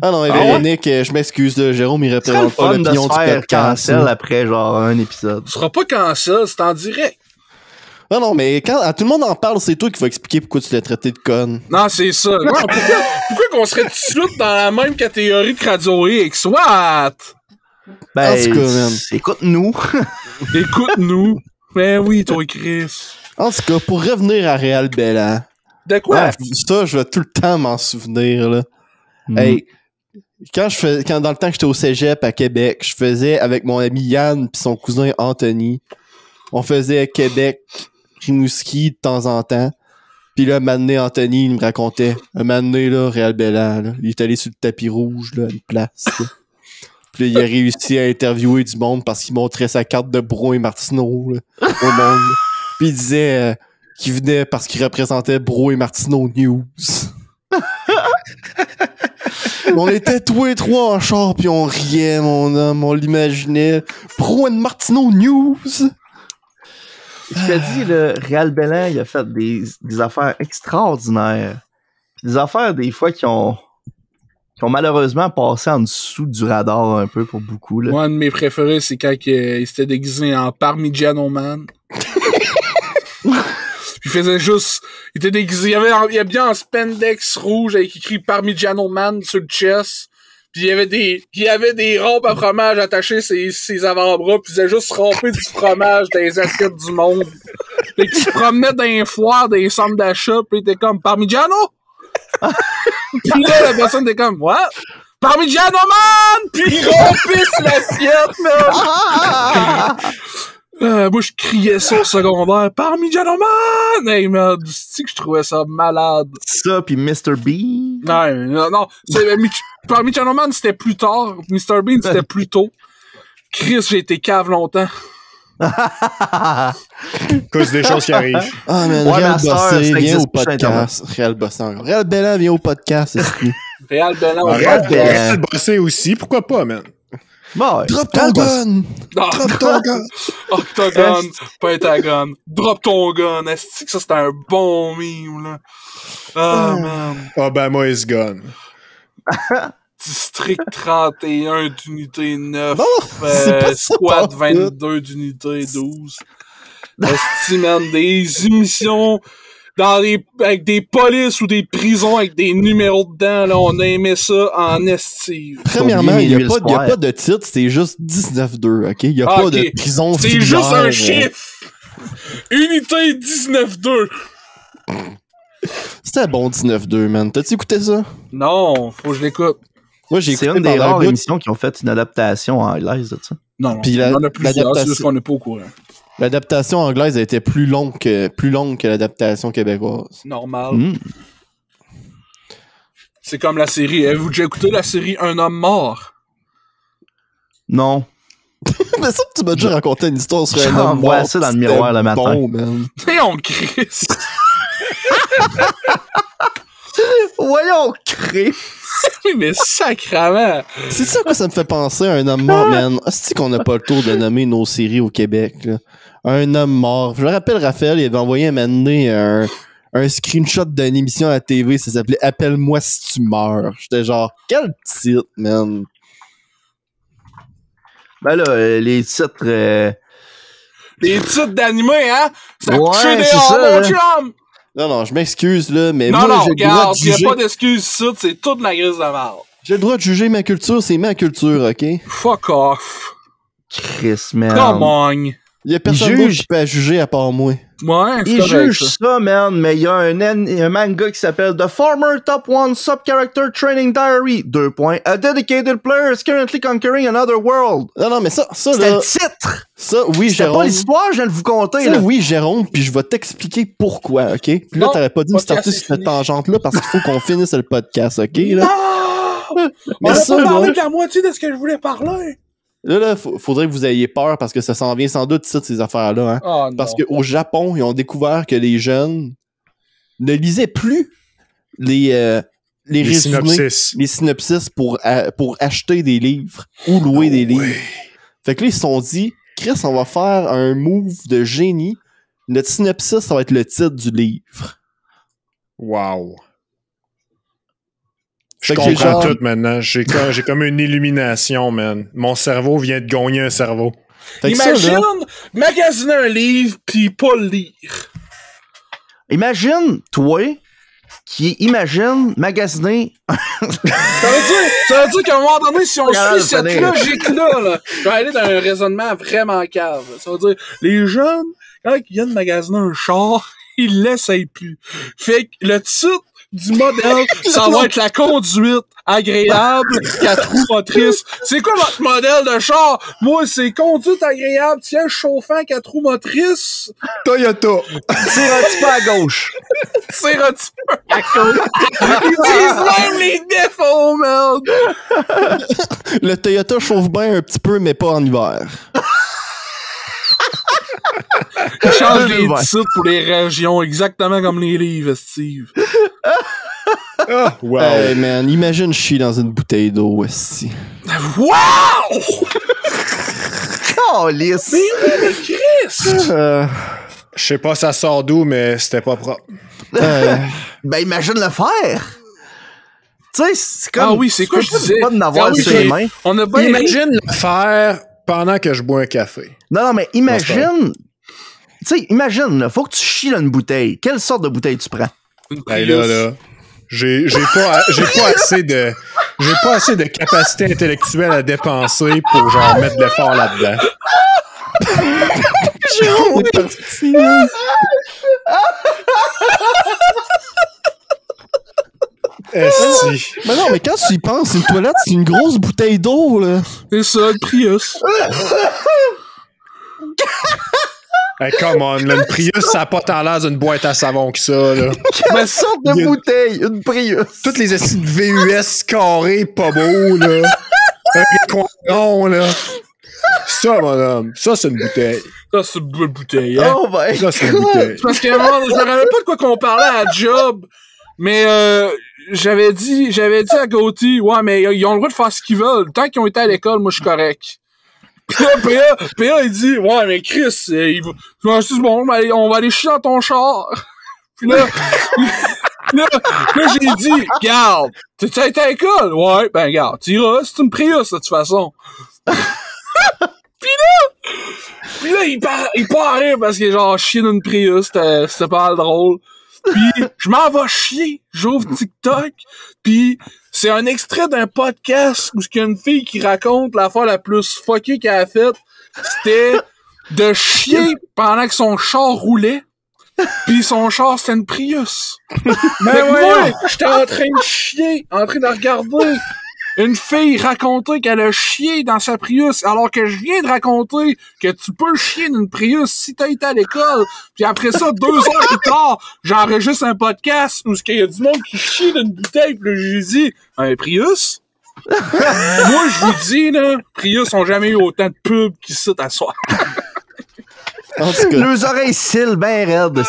Ah non, mais Véronique, je m'excuse, là, Jérôme, il représente pas l'opinion du podcast. Cancel après genre un épisode. Tu seras pas cancel, c'est en direct. Non, mais quand tout le monde en parle, c'est toi qui vas expliquer pourquoi tu l'as traité de conne. Non, c'est ça. Non, pourquoi qu'on serait tout de suite dans la même catégorie que Radio X? What? Ben, En tout cas, man. écoute-nous. Écoute-nous. Ben oui, toi, Chris. En tout cas, pour revenir à Réal Bellan, De quoi? ça, je vais tout le temps m'en souvenir, là. Hey, quand dans le temps que j'étais au cégep à Québec, je faisais avec mon ami Yann pis son cousin Anthony, on faisait Québec, Rimouski de temps en temps. Puis là, un moment donné, Anthony, il me racontait, un moment donné, là, Réal Bellan, là, il est allé sur le tapis rouge, là, à une place, là. Puis là, il a réussi à interviewer du monde parce qu'il montrait sa carte de Bro et Martineau, là, au monde. Là. Puis il disait qu'il venait parce qu'il représentait Bro et Martineau News. On était tous les trois en char pis on riait, mon homme, on l'imaginait. Bro et Martineau News! Je t'ai dit, le Réal Bellan, il a fait des affaires extraordinaires. Des affaires, des fois, qui ont malheureusement passé en dessous du radar un peu pour beaucoup. Là. Moi, un de mes préférés, c'est quand il s'était déguisé en Parmigiano Man. Il faisait juste... Il était déguisé... Il avait bien en spandex rouge avec écrit Parmigiano Man sur le chest. Puis il y avait des rampes à fromage attachées ses avant-bras, puis il faisait juste ramper du fromage dans les assiettes du monde. Fait qu'il se promenait dans les foires, dans les centres d'achat, puis il était comme Parmigiano! Puis là, la personne était comme What? Parmigiano Man! Puis il rompait sur l'assiette, man! Moi, je criais ça au secondaire. Parmigiano Man! Hey, man, c'est que je trouvais ça malade. Ça, puis Mr. Bean. Non. Parmigiano Man, c'était plus tard. Mr. Bean, c'était plus tôt. Chris, j'ai été cave longtemps. Cause des choses qui arrivent. Ah, man, Ouais, Réal ma sœur, Bossé, ça viens existe au plus sur podcast. Réal Bossé encore. Réal Bellan, viens au podcast, c'est Réal Bellan. Réal Bossé aussi, pourquoi pas, man? Bon, ouais. Drop ton gun! Non. Drop ton gun! Octogone, Pentagone. Drop ton gun. Est-ce que ça, c'était un bon meme, là? Ah, man. Obama is gone. District 31 d'unité 9. Non, c'est pas ça, Squad pas 22 d'unité 12. Esti, man, des émissions avec des polices ou des prisons avec des numéros dedans, là, on a aimé ça en esti. Premièrement, il n'y a, Oubliez pas de titre, c'est juste 19-2, ok? Il n'y a pas de prison C'est filière, juste un chiffre! Unité 19-2. C'était bon 19-2, man. T'as-tu écouté ça? Non, faut que je l'écoute. Moi, j'ai C'est écouté une des pendant un rares bout. émissions qui ont fait une adaptation anglaise de ça. Non, Puis il y en a plusieurs, c'est l'adaptation- juste qu'on n'est pas au courant. L'adaptation anglaise a été plus longue que l'adaptation québécoise. Normal. Mm. C'est comme la série. Avez-vous déjà écouté la série Un homme mort? Non. Mais ça, tu m'as déjà raconté une histoire sur un J'envoie homme mort. ça dans le c'était miroir le matin. Bon, man. Et on crisse. Voyons, crée. Oui, mais sacrément. C'est ça que ça me fait penser à un homme mort, man. C'est qu'on n'a pas le tour de nommer nos séries au Québec, là. Un homme mort. Je me rappelle, Raphaël, il avait envoyé un moment donné un screenshot d'une émission à la TV, ça s'appelait Appelle-moi si tu meurs. J'étais genre, quel titre, man. Ben là, les titres... Les titres d'animé, hein? Ça a Ouais, couché c'est dehors, ça, mon hein. chum! Non, je m'excuse, là, mais Non, moi, non, j'ai le droit regarde, de y a juger. pas d'excuses ici, c'est toute la grise de merde. J'ai le droit de juger ma culture, c'est ma culture, ok? Fuck off. Chris, man. Come on. Il y a personne Il d'autre juge. qui peut la juger à part moi. Ouais, c'est Il correct, juge ça. ça, man, mais il y a un manga qui s'appelle The Former Top 1 Sub-Character Training Diary. 2 points. A dedicated player is currently conquering another world. Non, mais ça C'est là, le titre! ça, oui, C'est pas Jérôme. l'histoire, je viens de vous conter, Ça, là. oui, Jérôme, puis je vais t'expliquer pourquoi, ok? Puis là, Non, t'aurais pas dû me podcast starter est sur cette fini. tangente-là parce qu'il faut qu'on finisse le podcast, ok? Là, On mais a ça, pas parlé là, de la moitié de ce que je voulais parler. faudrait que vous ayez peur parce que ça s'en vient sans doute ici, de ces affaires-là, hein? Oh, non. Parce qu'au Japon, ils ont découvert que les jeunes ne lisaient plus les Les résumés, synopsis. les synopsis pour acheter des livres ou louer des livres. Fait que là, ils se sont dit, Chris, on va faire un move de génie. Notre synopsis, ça va être le titre du livre. Wow. Je Fait que j'ai comprends genre- tout maintenant. J'ai comme une illumination, man. Mon cerveau vient de gagner un cerveau. Fait que ça, Imagine là, magasiner un livre pis pas le lire. Imagine, toi, qui imagine magasiner. Ça veut dire qu'à un moment donné, si on Regarde, suit cette finir. logique-là, là, je vais aller dans un raisonnement vraiment cave. Ça veut dire, les jeunes, quand ils viennent magasiner un char, ils l'essayent plus. Fait que le titre du modèle, ça va être la conduite agréable, 4 roues motrices. C'est quoi votre modèle de char? Moi, c'est conduite agréable, siège chauffant, 4 roues motrices. Toyota. Tire un petit peu à gauche. Tire un petit peu à gauche. Ils disent même les défauts, merde. le Toyota chauffe bien un petit peu, mais pas en hiver. Ils changent les Ouais. titres pour les régions, exactement comme les livres, Steve. Ah, wow. Hey man, imagine chier dans une bouteille d'eau, aussi. Wow! Oh, lisse. Mais Chris! Je sais pas ça sort d'où, mais c'était pas propre. Ben, imagine le faire. Tu sais, c'est comme. Ah oui, c'est tu quoi peux je disais? pas en avoir Ah oui, sur les mains. On a bien Imagine le faire pendant que je bois un café. Non, mais imagine. Tu sais, imagine, là, faut que tu chies dans une bouteille. Quelle sorte de bouteille tu prends? Hey, là, j'ai pas assez de capacité intellectuelle à dépenser pour genre mettre de l'effort là-dedans. Jérôme est parti, là. Esti. Mais non, mais quand tu y penses, une toilette, c'est une grosse bouteille d'eau, là. C'est ça, le Prius. Hey, come on, là, une Prius, ça a pas tant l'air d'une boîte à savon que ça, là. Quelle sorte de Il y a- bouteille? Une Prius. Toutes les estis de VUS carrés, pas beaux, là. Avec les coins ronds, là. Ça, mon homme, ça, c'est une bouteille. Ça, c'est une bonne bouteille, hein? Oh, ben. Ça, c'est une bouteille. C'est parce que moi, je me rappelle pas de quoi qu'on parlait à la job, mais j'avais dit à Gauthier, ouais, mais ils ont le droit de faire ce qu'ils veulent. Tant qu'ils ont été à l'école, moi, je suis correct. Puis là, PA, il dit, ouais, mais Chris, je dis, bon, ben, on va aller chier dans ton char. Puis là, j'ai dit, regarde, t'as été à l'école? Ouais, ben, regarde, tu iras, c'est une Prius, de toute façon. Puis là, il part à rire parce que genre, chier d'une Prius, c'était pas drôle. Puis, je m'en vais chier, j'ouvre TikTok, puis c'est un extrait d'un podcast où il y a une fille qui raconte l'affaire la plus fuckée qu'elle a faite. C'était de chier pendant que son char roulait, puis son char, c'était une Prius. Mais moi, j'étais en train de chier, en train de regarder une fille raconter qu'elle a chié dans sa Prius, alors que je viens de raconter que tu peux chier d'une Prius si t'as été à l'école. Puis après ça, 2 heures plus tard, j'enregistre un podcast où il y a du monde qui chie d'une bouteille, puis là, j'ai dit, un Prius? Moi, je vous dis, là, Prius ont jamais eu autant de pubs qu'ils citent à soir. En tout cas, Leurs oreilles cils ben raides.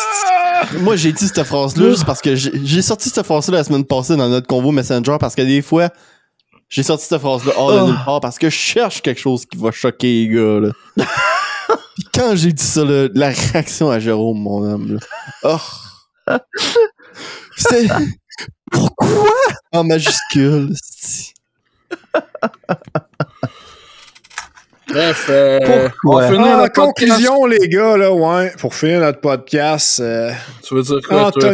moi, j'ai dit cette phrase-là juste parce que j'ai sorti cette phrase-là la semaine passée dans notre convo Messenger parce que des fois, j'ai sorti cette phrase-là hors de nulle part parce que je cherche quelque chose qui va choquer les gars, là. Puis quand j'ai dit ça, là, la réaction à Jérôme, mon homme, là. Oh. C'est... Pourquoi? En majuscule, c'est... Bref, on Pourquoi? va finir En notre podcast. conclusion, les gars, là, ouais, pour finir notre podcast, Tu veux dire quoi, toi?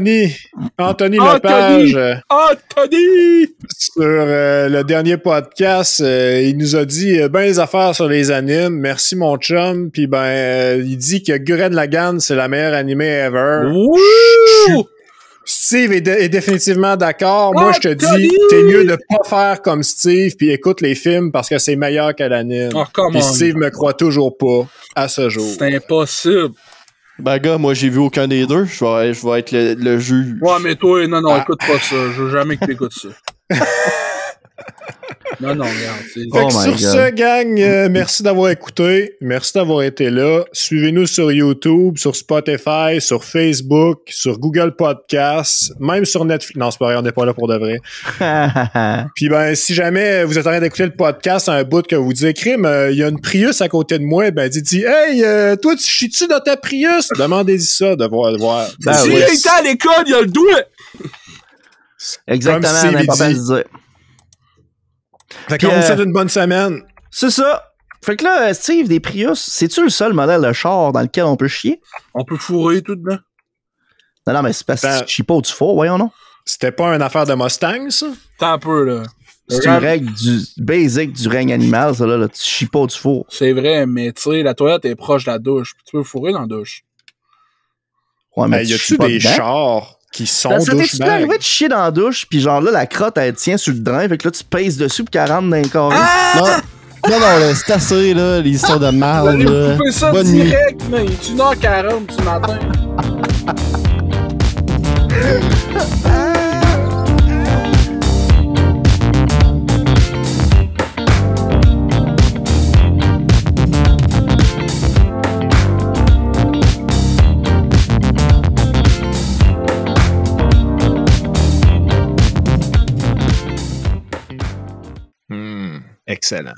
Anthony Lepage, Anthony! sur le dernier podcast, il nous a dit ben les affaires sur les animes. Merci, mon chum. Puis il dit que Gurren Lagann, c'est la meilleure animée ever. Wouh! Steve est définitivement d'accord. Moi, je te Anthony! dis, t'es mieux de pas faire comme Steve puis écoute les films parce que c'est meilleur que l'anime. Oh, come Puis on. Steve me croit toujours pas à ce jour. C'est impossible. Ben, gars, moi, j'ai vu aucun des deux. Je vais être le juge. Ouais, mais toi, non, écoute pas ça. Je veux jamais que t'écoutes ça. Non, regarde. Fait Oh que my sur God. ce, gang, merci d'avoir écouté. Merci d'avoir été là. Suivez-nous sur YouTube, sur Spotify, sur Facebook, sur Google Podcasts, même sur Netflix. Non, c'est pas vrai, on n'est pas là pour de vrai. Puis si jamais vous êtes en train d'écouter le podcast à un bout que vous dites, crime, il y a une Prius à côté de moi, dites, hey, toi, tu chies-tu dans ta Prius? Demandez-y ça, de voir. Ben S'il oui. était à l'école, il a le doigt! Exactement, Comme l'important de CBD. dire. Fait Puis, qu'on vous souhaite une bonne semaine. C'est ça. Fait que là, Steve, des Prius, c'est-tu le seul modèle de char dans lequel on peut chier? On peut fourrer tout dedans. Non, mais c'est parce Ben- que tu chies pas où tu fous, voyons, non? C'était pas une affaire de Mustang, ça? T'as un peu, là. C'est une règle du basic du règne animal, ça, là. Tu chies pas où tu fous. C'est vrai, mais tu sais, la toilette est proche de la douche. Puis tu peux fourrer dans la douche. Ouais, mais Ben, tu y chies a-tu pas des dedans? chars qui sont Ça t'est-tu douchebags? arrivé de chier dans la douche, pis genre là, la crotte, elle tient sur le drain, fait que là, tu pèses dessus pis qu'elle rentre dans les carrés. Non, là, c'est assez, là, les histoires de Vous marde, allez là. couper ça Bonne nuit. direct, là. Il est 1h40 du matin. Excellent.